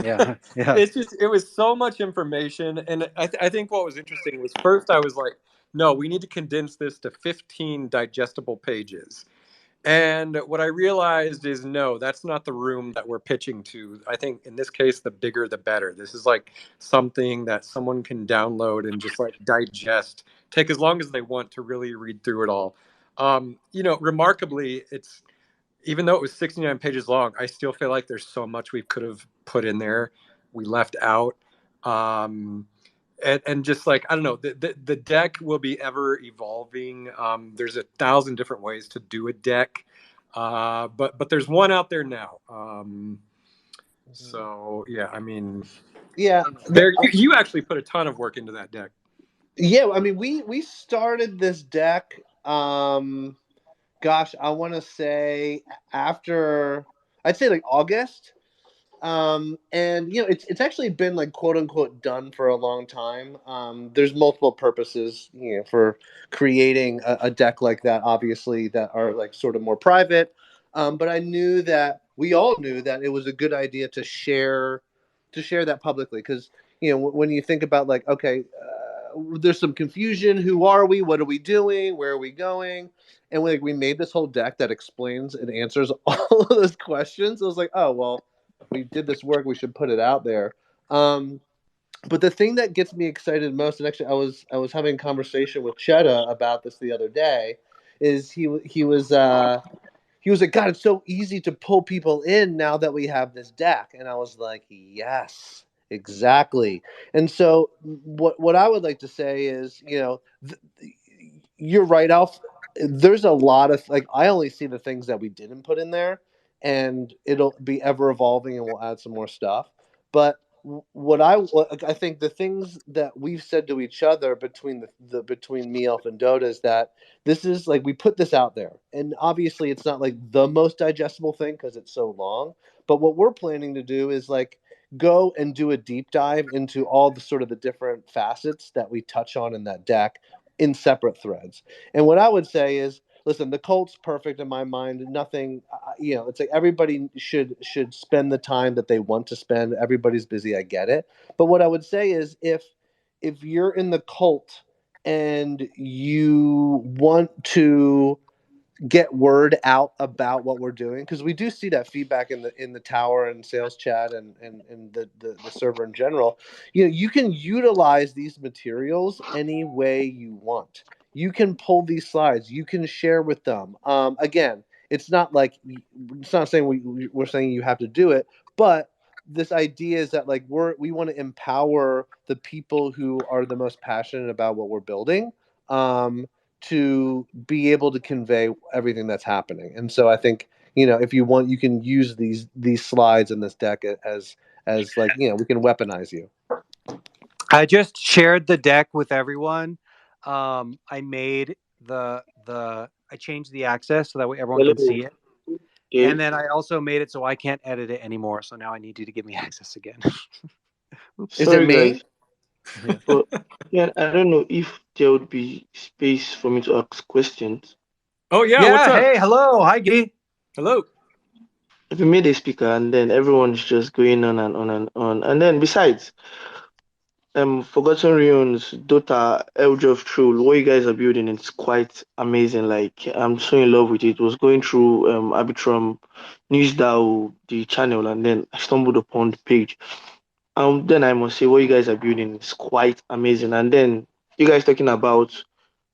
Yeah. It was so much information. And I think what was interesting was, first I was like, no, we need to condense this to 15 digestible pages. And what I realized is, no, that's not the room that we're pitching to. I think in this case, the bigger the better. This is like something that someone can download and just like digest, take as long as they want to really read through it all. Remarkably, it's, even though it was 69 pages long, I still feel like there's so much we could have put in there, we left out. And just like, I don't know, the deck will be ever evolving. There's 1,000 different ways to do a deck, but there's one out there now. So yeah, I mean, Yeah, you actually put a ton of work into that deck. Yeah, I mean, we started this deck. Gosh, I want to say after, I'd say like August. And it's actually been like quote unquote done for a long time. There's multiple purposes, for creating a deck like that, obviously, that are like sort of more private. But we all knew that it was a good idea to share that publicly, because when you think about like, okay, there's some confusion. Who are we? What are we doing? Where are we going? And we made this whole deck that explains and answers all of those questions. I was like, oh well, we did this work, we should put it out there. But the thing that gets me excited most, and actually I was having a conversation with Chetta about this the other day, is he was like, God, it's so easy to pull people in now that we have this deck. And I was like, yes, exactly. And so what I would like to say is, you're right, Alf. There's a lot of like, I only see the things that we didn't put in there, and it'll be ever evolving, and we'll add some more stuff. But what I think the things that we've said to each other between between me, Elf, and Dotta is that this is like, we put this out there, and obviously it's not like the most digestible thing because it's so long. But what we're planning to do is like go and do a deep dive into all the sort of the different facets that we touch on in that deck in separate threads. And what I would say is, listen, the cult's perfect in my mind. Nothing, it's like everybody should spend the time that they want to spend. Everybody's busy, I get it. But what I would say is, if you're in the cult and you want to get word out about what we're doing, because we do see that feedback in the tower and sales chat and the server in general, you can utilize these materials any way you want. You can pull these slides, you can share with them. Again, it's not saying we're saying you have to do it, but this idea is that like we want to empower the people who are the most passionate about what we're building, to be able to convey everything that's happening. And so I think, if you want, you can use these slides in this deck as like, we can weaponize you. I just shared the deck with everyone. I made I changed the access so that way everyone can see it. Okay. And then I also made it so I can't edit it anymore. So now I need you to give me access again. Is Sorry, it me? guys. But yeah, I don't know if there would be space for me to ask questions. Oh yeah, what's up? Hey, hello, hi, Giddy. Hello. If you made a speaker and then everyone's just going on and on and on, and then besides, Forgotten Realms, Dota, Elder of Troll, what you guys are building, it's quite amazing. Like, I'm so in love with it. Was going through Arbitrum NewsDAO, the channel, and then I stumbled upon the page. Then I must say, what you guys are building is quite amazing. And then you guys talking about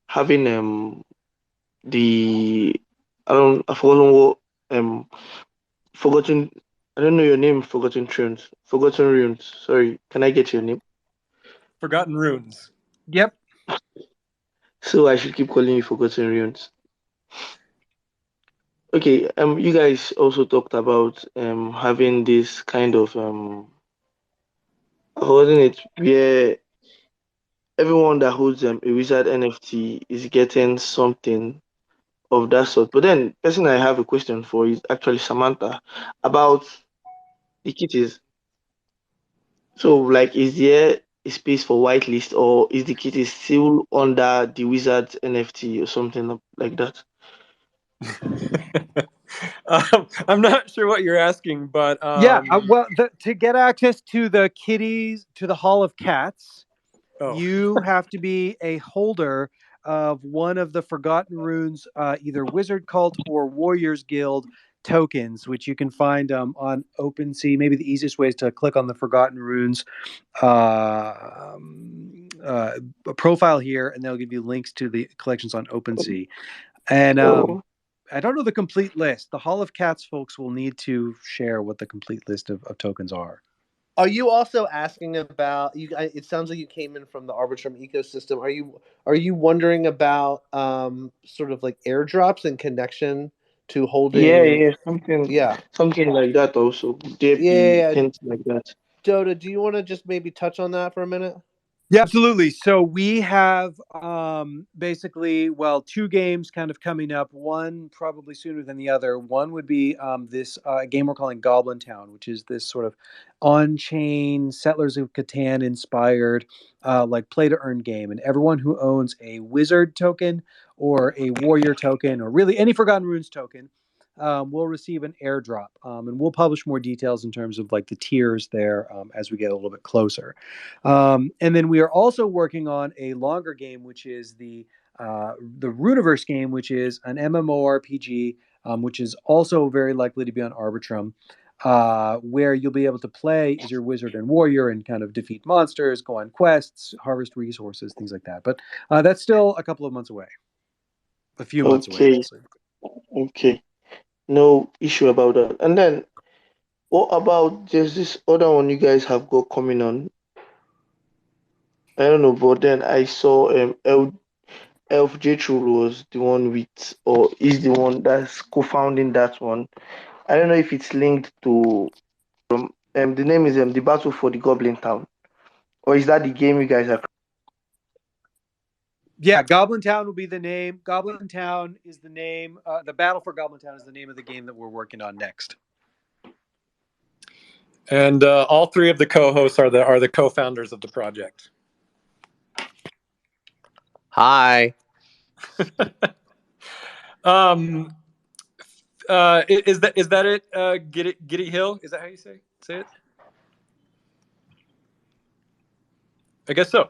having the I've forgotten what forgotten I don't know your name, Forgotten Runes. Forgotten Runes. Sorry, can I get your name? Forgotten Runes. Yep. So I should keep calling you Forgotten Runes. Okay, you guys also talked about having this kind of I've forgotten it, where everyone that holds a wizard NFT is getting something of that sort. But then, person I have a question for is actually Samantha about the kitties. So, like, is there a space for whitelist, or is the kitty still under the wizard's NFT or something like that? I'm not sure what you're asking, but yeah. Well, to get access to the kitties, to the Hall of Cats, you have to be a holder of one of the Forgotten Runes, either Wizard Cult or Warriors Guild tokens, which you can find on OpenSea. Maybe the easiest way is to click on the Forgotten Runes profile here, and they'll give you links to the collections on OpenSea. And I don't know the complete list. The Hall of Cats folks will need to share what the complete list of tokens are. Are you also asking about you? It sounds like you came in from the Arbitrum ecosystem. Are you wondering about sort of like airdrops in connection to holding? Yeah, something like that also. There be Yeah. things like that. Dotta, do you want to just maybe touch on that for a minute? Yeah, absolutely. So we have basically, well, two games kind of coming up, one probably sooner than the other. One would be this game we're calling Goblin Town, which is this sort of on-chain Settlers of Catan inspired like play-to-earn game. And everyone who owns a wizard token or a warrior token or really any Forgotten Runes token will receive an airdrop. And we'll publish more details in terms of like the tiers there as we get a little bit closer. And then we are also working on a longer game, which is the Runiverse game, which is an MMORPG, which is also very likely to be on Arbitrum, where you'll be able to play as your wizard and warrior and kind of defeat monsters, go on quests, harvest resources, things like that. But that's still a couple of months away. A few months away, actually. Okay. No issue about that. And then, what about there's this other one you guys have got coming on? I don't know, but then I saw Elf Jethro was the one with, or is the one that's co-founding that one. I don't know if it's linked to the name is the Battle for the Goblin Town, or is that the game you guys are? Yeah, Goblin Town will be the name. Goblin Town is the name. The Battle for Goblin Town is the name of the game that we're working on next. And all three of the co-hosts are the co-founders of the project. Hi. Is that it? Giddy Hill? Is that how you say it? I guess so.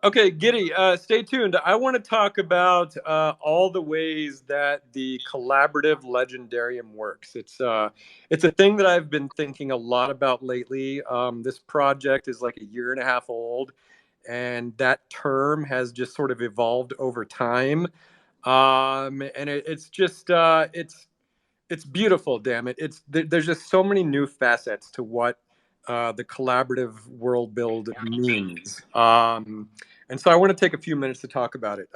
Okay, Giddy, stay tuned. I want to talk about all the ways that the collaborative legendarium works. It's a thing that I've been thinking a lot about lately. This project is like a year and a half old, and that term has just sort of evolved over time. And it's just it's beautiful. Damn it! There's just so many new facets to what the collaborative world build means. And so I want to take a few minutes to talk about it.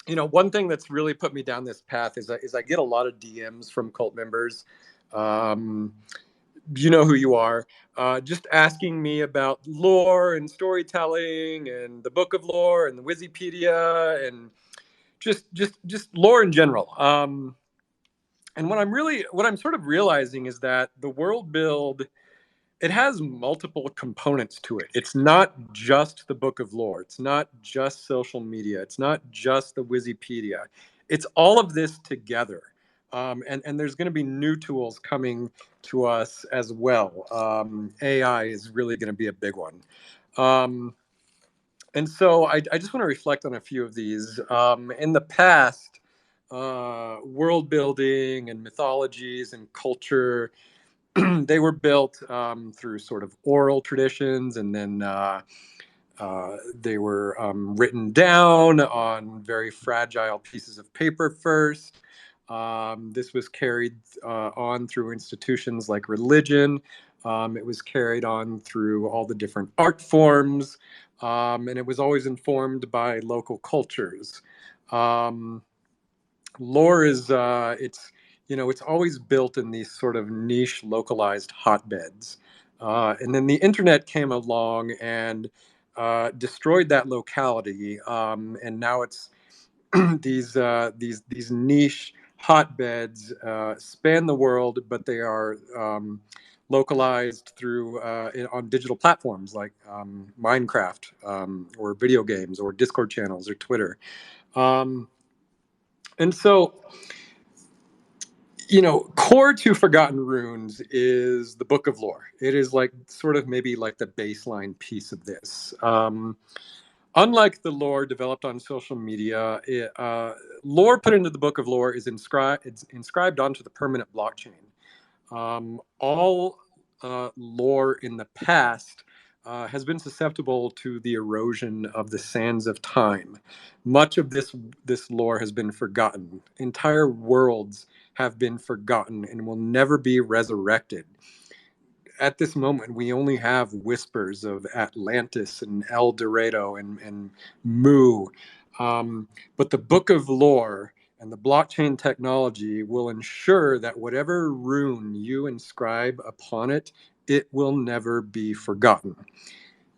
One thing that's really put me down this path is I get a lot of DMs from cult members. You know who you are, just asking me about lore and storytelling and the book of lore and the Wikipedia and just lore in general. And what I'm sort of realizing is that the world build, it has multiple components to it. It's not just the book of lore. It's not just social media. It's not just the Wikipedia. It's all of this together. And there's going to be new tools coming to us as well. AI is really going to be a big one. And so I just want to reflect on a few of these. In the past, world building and mythologies and culture, they were built through sort of oral traditions, and then they were written down on very fragile pieces of paper first. This was carried on through institutions like religion. It was carried on through all the different art forms, and it was always informed by local cultures. Lore is it's always built in these sort of niche localized hotbeds, and then the internet came along and destroyed that locality, and now it's these niche hotbeds span the world, but they are localized through on digital platforms like Minecraft, or video games, or Discord channels, or Twitter. And so, core to Forgotten Runes is the Book of Lore. It is like sort of maybe like the baseline piece of this. Unlike the lore developed on social media, lore put into the Book of Lore is inscribed onto the permanent blockchain. All lore in the past has been susceptible to the erosion of the sands of time. Much of this lore has been forgotten. Entire worlds have been forgotten and will never be resurrected. At this moment, we only have whispers of Atlantis and El Dorado and Mu. But the Book of Lore and the blockchain technology will ensure that whatever rune you inscribe upon it, it will never be forgotten.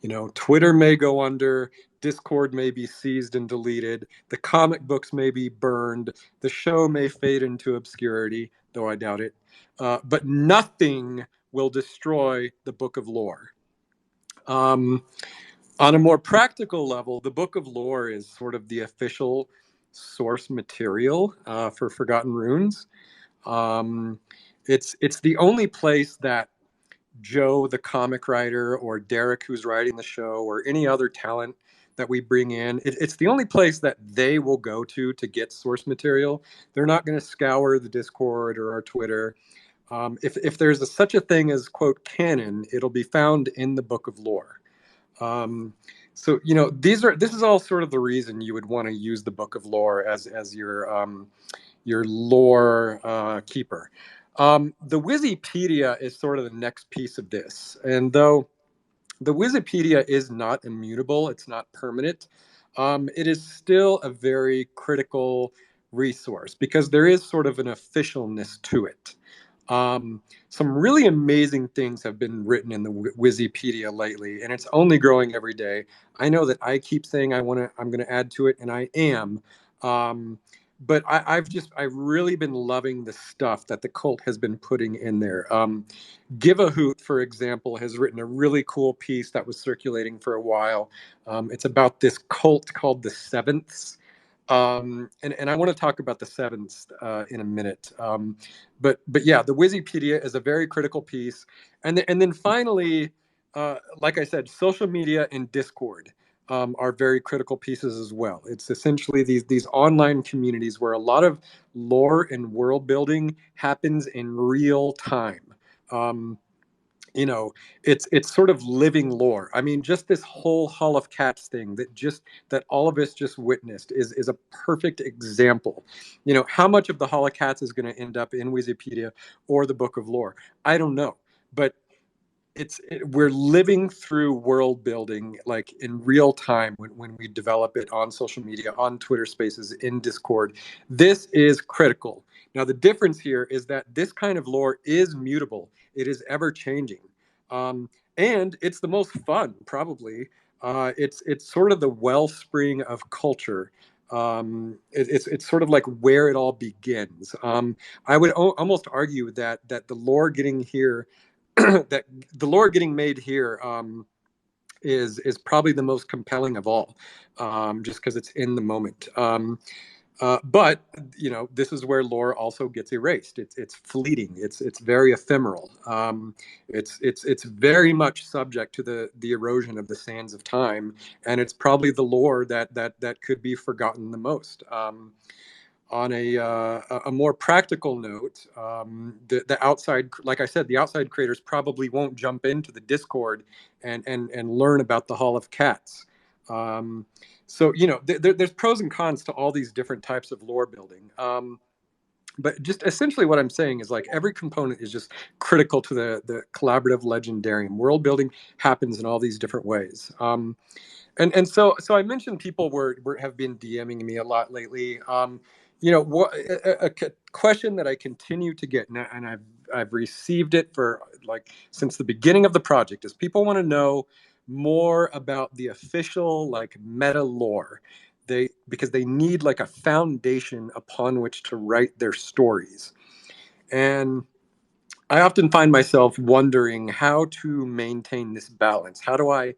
You know, Twitter may go under, Discord may be seized and deleted, the comic books may be burned, the show may fade into obscurity, though I doubt it, but nothing will destroy the Book of Lore. On a more practical level, the Book of Lore is sort of the official source material for Forgotten Runes. It's the only place that Joe, the comic writer, or Derek, who's writing the show, or any other talent that we bring in, it's the only place that they will go to get source material. They're not going to scour the Discord or our Twitter. If there's such a thing as, quote, canon, it'll be found in the Book of Lore. So, you know, this is all sort of the reason you would want to use the Book of Lore as your lore keeper. The Wikipedia is sort of the next piece of this. And though the Wikipedia is not immutable, it's not permanent, it is still a very critical resource because there is sort of an officialness to it. Some really amazing things have been written in the Wikipedia lately, and it's only growing every day. I know that I keep saying I'm going to add to it, and I am. But I've really been loving the stuff that the cult has been putting in there. Give a Hoot, for example, has written a really cool piece that was circulating for a while. It's about this cult called the Sevenths. And I want to talk about the Sevenths in a minute. But yeah, the Wikipedia is a very critical piece. And then finally, like I said, social media and Discord are very critical pieces as well. It's essentially these online communities where a lot of lore and world building happens in real time. You know, it's sort of living lore. I mean, just this whole Hall of Cats thing that all of us just witnessed is a perfect example. You know, how much of the Hall of Cats is going to end up in Wikipedia or the Book of Lore? I don't know, but we're living through world building like in real time when we develop it on social media, on Twitter Spaces, in Discord. This is critical. Now, the difference here is that this kind of lore is mutable. It is ever changing. And it's the most fun, probably. It's sort of the wellspring of culture. It's sort of like where it all begins. I would almost argue that the lore getting here that the lore getting made here is probably the most compelling of all, just because it's in the moment. But you know, this is where lore also gets erased. It's fleeting. It's very ephemeral. It's very much subject to the erosion of the sands of time, and it's probably the lore that could be forgotten the most. On a more practical note, the outside, like I said, the outside creators probably won't jump into the Discord and learn about the Hall of Cats. So, you know, there's pros and cons to all these different types of lore building. But just essentially what I'm saying is like every component is just critical to the collaborative legendarium. World building happens in all these different ways. And so I mentioned people have been DMing me a lot lately. You know, a question that I continue to get, and I've received it for like since the beginning of the project, is people want to know more about the official like meta lore. Because they need like a foundation upon which to write their stories. And I often find myself wondering how to maintain this balance. How do I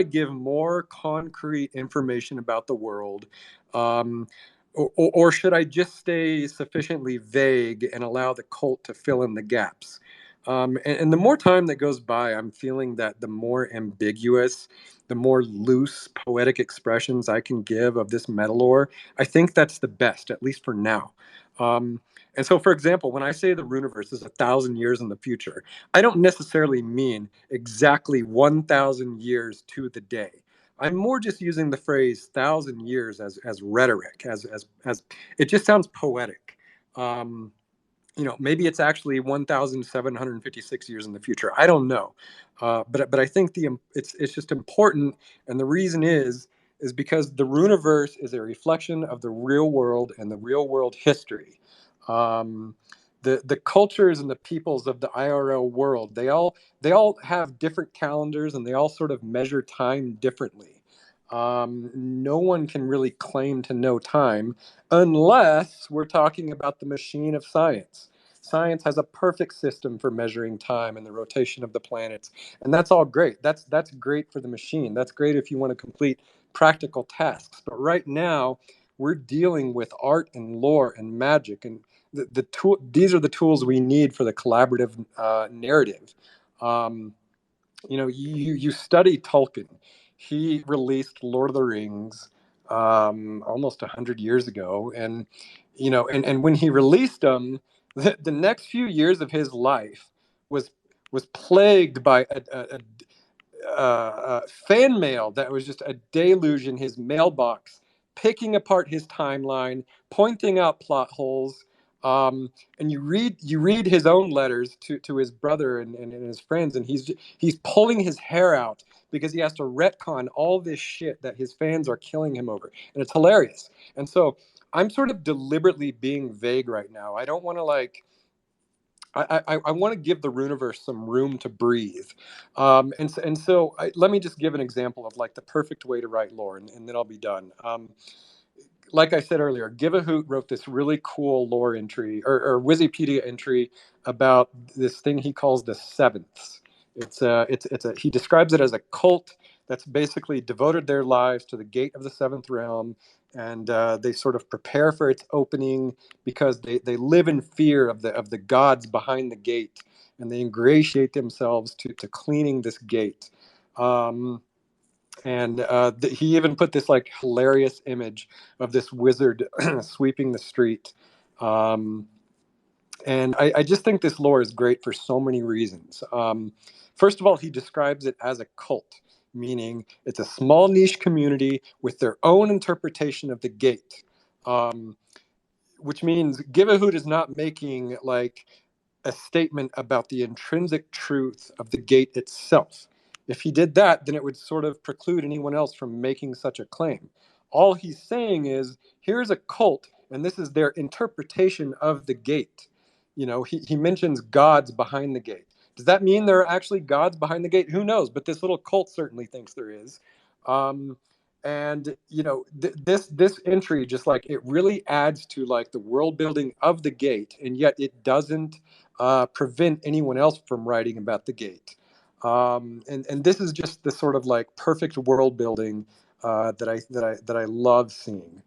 give more concrete information about the world, or should I just stay sufficiently vague and allow the cult to fill in the gaps? And the more time that goes by, I'm feeling that the more ambiguous, the more loose poetic expressions I can give of this metalore, I think that's the best, at least for now. And so, for example, when I say the Runiverse is 1,000 years in the future, I don't necessarily mean exactly 1,000 years to the day. I'm more just using the phrase 1,000 years as rhetoric, as it just sounds poetic. Maybe it's actually 1,756 years in the future. I don't know, but I think it's just important, and the reason is because the Runiverse is a reflection of the real world and the real world history. The cultures and the peoples of the IRL world, they all have different calendars, and they all sort of measure time differently. No one can really claim to know time unless we're talking about the machine of science. Science has a perfect system for measuring time and the rotation of the planets, and that's all great. That's great for the machine. That's great if you want to complete practical tasks. But right now, we're dealing with art and lore and magic, and these are the tools we need for the collaborative narrative. You study Tolkien. He released Lord of the Rings almost 100 years ago, and when he released them, the next few years of his life was was plagued by fan mail that was just a deluge in his mailbox, picking apart his timeline, pointing out plot holes. And you read his own letters to his brother and his friends, and he's pulling his hair out because he has to retcon all this shit that his fans are killing him over, and it's hilarious. And so I'm sort of deliberately being vague right now. I don't want to I want to give the Runiverse some room to breathe. Let me just give an example of like the perfect way to write lore, and then I'll be done. Like I said earlier, Give a Hoot wrote this really cool lore entry or Wikipedia entry about this thing he calls the Sevenths. He describes it as a cult that's basically devoted their lives to the gate of the seventh realm, and they sort of prepare for its opening because they live in fear of the gods behind the gate, and they ingratiate themselves to cleaning this gate. He even put this like hilarious image of this wizard sweeping the street. And I just think this lore is great for so many reasons. First of all, he describes it as a cult, meaning it's a small niche community with their own interpretation of the gate, which means Give a Hoot is not making like a statement about the intrinsic truth of the gate itself. If he did that, then it would sort of preclude anyone else from making such a claim. All he's saying is, here's a cult, and this is their interpretation of the gate. He mentions gods behind the gate. Does that mean there are actually gods behind the gate? Who knows? But this little cult certainly thinks there is. This entry just like it really adds to like the world building of the gate, and yet it doesn't prevent anyone else from writing about the gate. And this is just the sort of like perfect world building that I love seeing.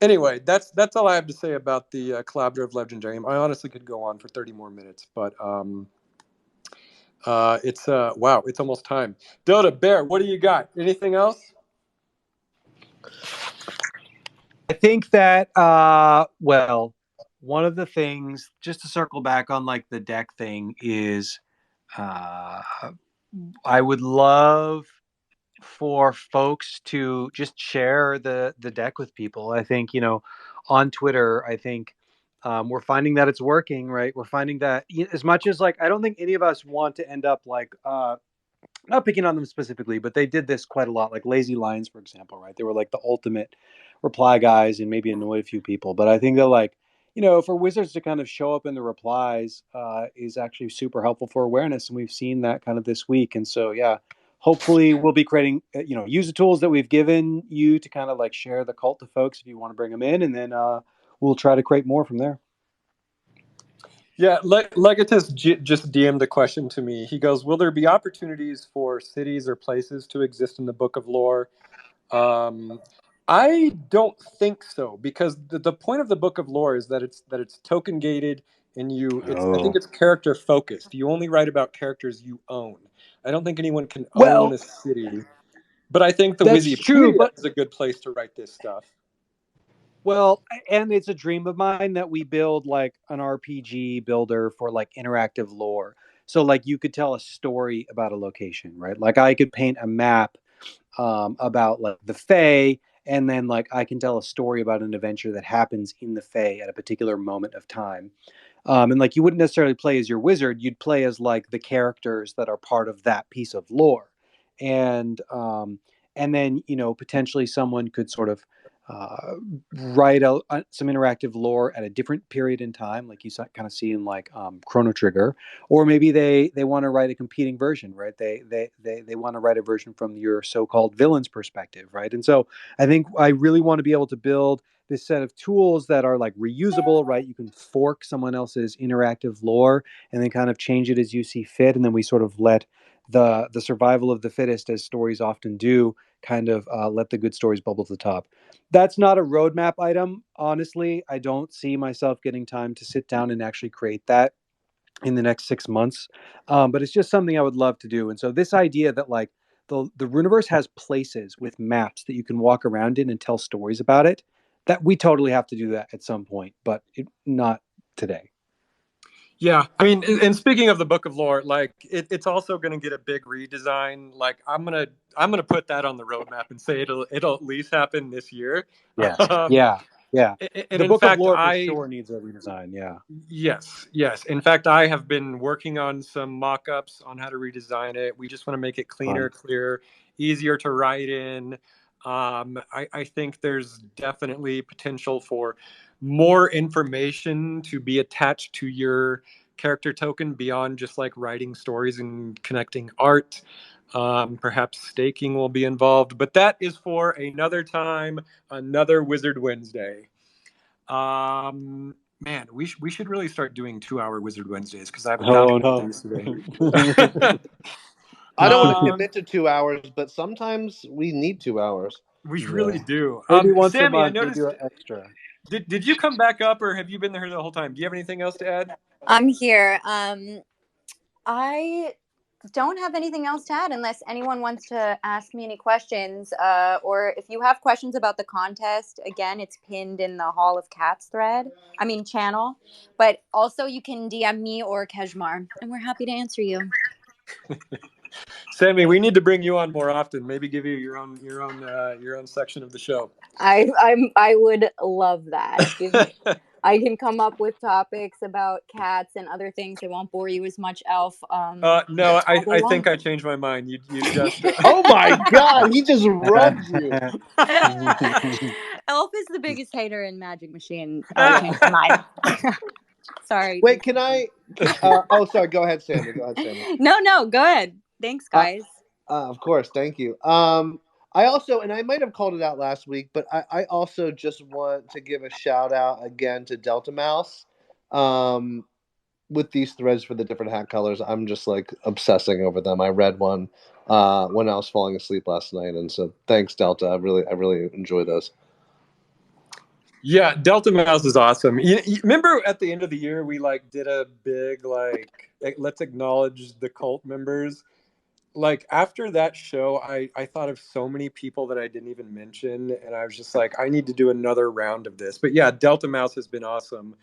Anyway, that's all I have to say about the collaborative legendarium. I honestly could go on for 30 more minutes, but it's wow, it's almost time. Dotta, Bear, what do you got? Anything else? I think that one of the things, just to circle back on like the deck thing, is I would love for folks to just share the deck with people. I think on Twitter, I think we're finding that it's working, right? We're finding that as much as like I don't think any of us want to end up like not picking on them specifically, but they did this quite a lot, like Lazy Lions, for example, right? They were like the ultimate reply guys and maybe annoyed a few people. But I think that like, for wizards to kind of show up in the replies is actually super helpful for awareness. And we've seen that kind of this week. And so, yeah, hopefully we'll be creating, use the tools that we've given you to kind of like share the cult to folks if you want to bring them in. And then we'll try to create more from there. Yeah, Legatus just DM'd a question to me. He goes, will there be opportunities for cities or places to exist in the Book of Lore? I don't think so, because the point of the Book of Lore is that it's token gated. and I think it's character focused. You only write about characters you own. I don't think anyone can own a city, but I think the that's true, Wikipedia but is a good place to write this stuff. well, and it's a dream of mine that we build like an RPG builder for like interactive lore. So like you could tell a story about a location, right? Like I could paint a map about like the Fae, and then like I can tell a story about an adventure that happens in the Fae at a particular moment of time. And like you wouldn't necessarily play as your wizard, you'd play as like the characters that are part of that piece of lore. And then potentially someone could sort of uh, write some interactive lore at a different period in time, like you kind of see in like Chrono Trigger, or maybe they want to write a competing version, right? They want to write a version from your so-called villain's perspective, right? And so I think I really want to be able to build this set of tools that are like reusable, right? You can fork someone else's interactive lore and then kind of change it as you see fit, and then we sort of let the survival of the fittest, as stories often do, kind of let the good stories bubble to the top. That's not a roadmap item, honestly. I don't see myself getting time to sit down and actually create that in the next 6 months, but it's just something I would love to do. And so this idea that like the Runiverse has places with maps that you can walk around in and tell stories about it, that we totally have to do that at some point, but not today. Yeah, I mean, and speaking of the Book of Lore, like it's also going to get a big redesign. Like I'm gonna put that on the roadmap and say it'll at least happen this year. Yeah, Um, yeah. and The in Book of fact, Lore for sure needs a redesign. Yeah. Yes. In fact, I have been working on some mock-ups on how to redesign it. We just want to make it cleaner, clearer, easier to write in. I think there's definitely potential for more information to be attached to your character token beyond just like writing stories and connecting art. Perhaps staking will be involved, but that is for another time, another Wizard Wednesday. Man, we should really start doing 2-hour Wizard Wednesdays because I've not been able to do this today. I don't want to commit to 2 hours, but sometimes we need 2 hours. We really do. Maybe once Sammy, a I month we noticed. do it extra. Did you come back up, or have you been there the whole time? Do you have anything else to add? I'm here. I don't have anything else to add unless anyone wants to ask me any questions. Or if you have questions about the contest, again, it's pinned in the Hall of Cats channel. But also you can DM me or Kejmar, and we're happy to answer you. Sammy, we need to bring you on more often. Maybe give you your own section of the show. I would love that. I can come up with topics about cats and other things. It won't bore you as much, Elf. No, I think I changed my mind. You just. Oh my God! He just rubbed you. Elf is the biggest hater in Magic Machine. I changed my mind. Sorry. Wait, can I? Oh, sorry. Go ahead, Sammy. No, go ahead. Thanks, guys. Of course, thank you. I also, and I might have called it out last week, but I also just want to give a shout out again to Delta Mouse. With these threads for the different hat colors, I'm just like obsessing over them. I read one when I was falling asleep last night, and so thanks, Delta. I really enjoy those. Yeah, Delta Mouse is awesome. You remember at the end of the year we like did a big like let's acknowledge the cult members. Like after that show, I thought of so many people that I didn't even mention, and I was just like, I need to do another round of this. But yeah, Delta Mouse has been awesome.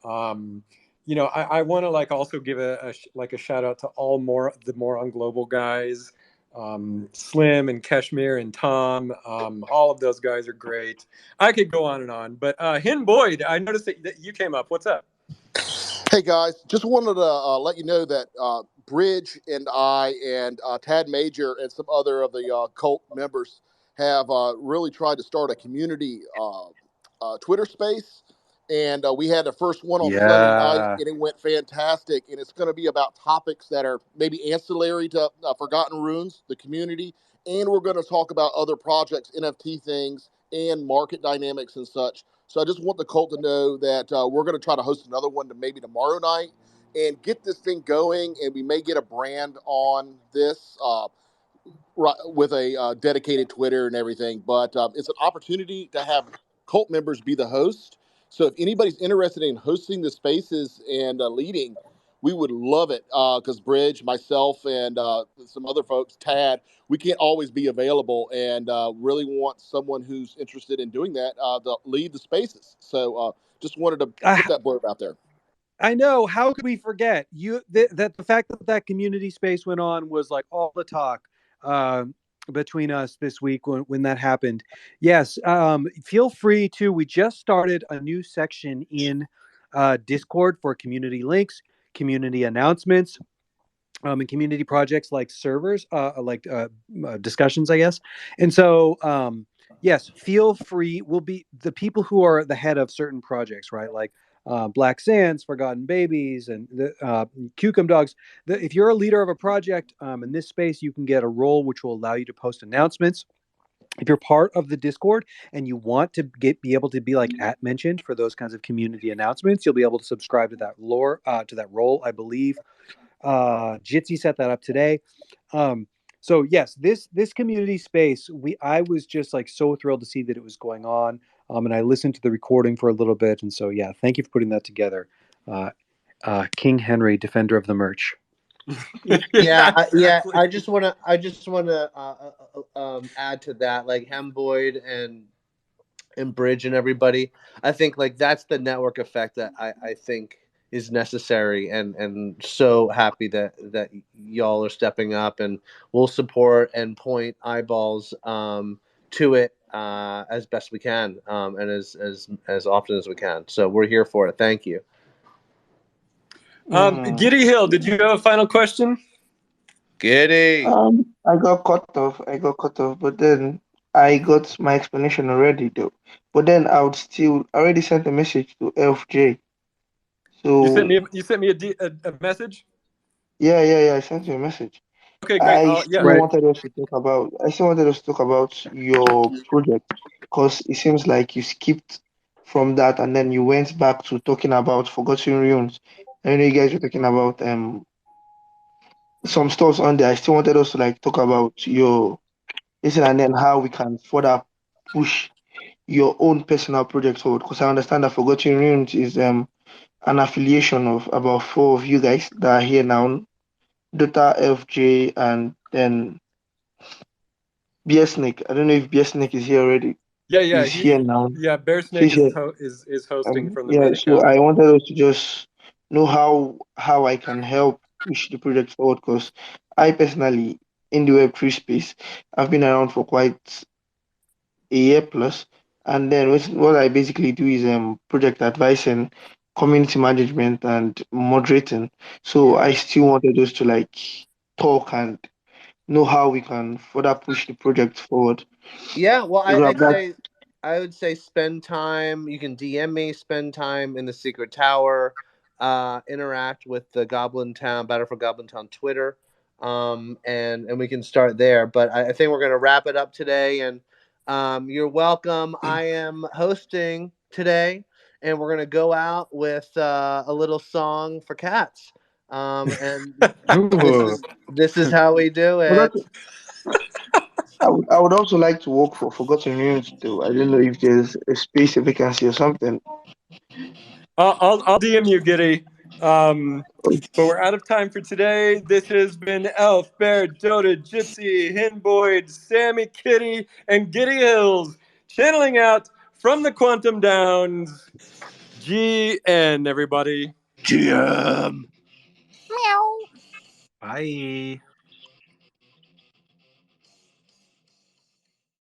I want to like also give a shout out to the more on global guys, Slim and Kashmir and Tom. All of those guys are great. I could go on, but Hen Boyd, I noticed that you came up. What's up? Hey guys, just wanted to let you know that Bridge and I and Tad Major and some other of the cult members have really tried to start a community Twitter space. And we had the first one on Sunday night, and it went fantastic. And it's going to be about topics that are maybe ancillary to Forgotten Runes, the community. And we're going to talk about other projects, NFT things, and market dynamics and such. So I just want the cult to know that we're going to try to host another one maybe tomorrow night and get this thing going. And we may get a brand on this with a dedicated Twitter and everything. But it's an opportunity to have cult members be the host. So if anybody's interested in hosting the spaces and leading, we would love it, because Bridge, myself, and some other folks, Tad, we can't always be available, and really want someone who's interested in doing that to lead the spaces. So just wanted to put that blurb out there. I know. How could we forget that the fact that community space went on was like all the talk between us this week when that happened. Yes, feel free to. We just started a new section in Discord for community links, community announcements, and community projects like servers, discussions, I guess. And so, yes, feel free. We'll be the people who are the head of certain projects, right? Like Black Sands, Forgotten Babies, and the Cucum Dogs. If you're a leader of a project in this space, you can get a role which will allow you to post announcements. If you're part of the Discord and you want to be able to be like @mentioned for those kinds of community announcements, you'll be able to subscribe to that role, I believe. Jitcy set that up today. So yes, this community space, I was just like so thrilled to see that it was going on. And I listened to the recording for a little bit, and so yeah, thank you for putting that together, King Henry, defender of the merch. Yeah, exactly. I just want to add to that, like Hemboyd and Bridge and everybody. I think like that's the network effect that I think is necessary, and so happy that y'all are stepping up, and we'll support and point eyeballs to it as best we can, and as often as we can. So we're here for it. Thank you. Giddy Hill, did you have a final question? Giddy. I got cut off, but then I got my explanation already though. But then I already sent a message to LFJ. So you sent me a message? Yeah, I sent you a message. Okay, great. I still wanted us to talk about your project, because it seems like you skipped from that and then you went back to talking about Forgotten Ruins. I know you guys were talking about some stuff on there. I still wanted us to like talk about your listen, and then how we can further push your own personal project forward. Because I understand that Forgotten Ruins is an affiliation of about 4 of you guys that are here now. Dotta, FJ, and then Bearsnake. I don't know if Bearsnake is here already. Yeah, He's here now. Yeah, Bearsnake is hosting from the main account. So I wanted us to just know how I can help push the project forward, because I personally, in the Web3 space, I've been around for quite a year plus, and then what I basically do is project advising, community management, and moderating. So I still wanted us to like talk and know how we can further push the project forward. Yeah, well, I would say spend time. You can DM me. Spend time in the Secret Tower. Interact with the Goblin Town Battle for Goblin Town Twitter, and we can start there. But I think we're gonna wrap it up today. And you're welcome. I am hosting today, and we're gonna go out with a little song for cats. And this is how we do it. I would also like to work for Forgotten Ruins too. I don't know if there's a space, a vacancy or something. I'll DM you, Giddy. But we're out of time for today. This has been Elf, Bear, Dotta, Jitcy, Hinboyd, Sammy, Kitty, and Giddy Hills, channeling out from the Quantum Downs. GN, everybody. GM. Meow. Bye.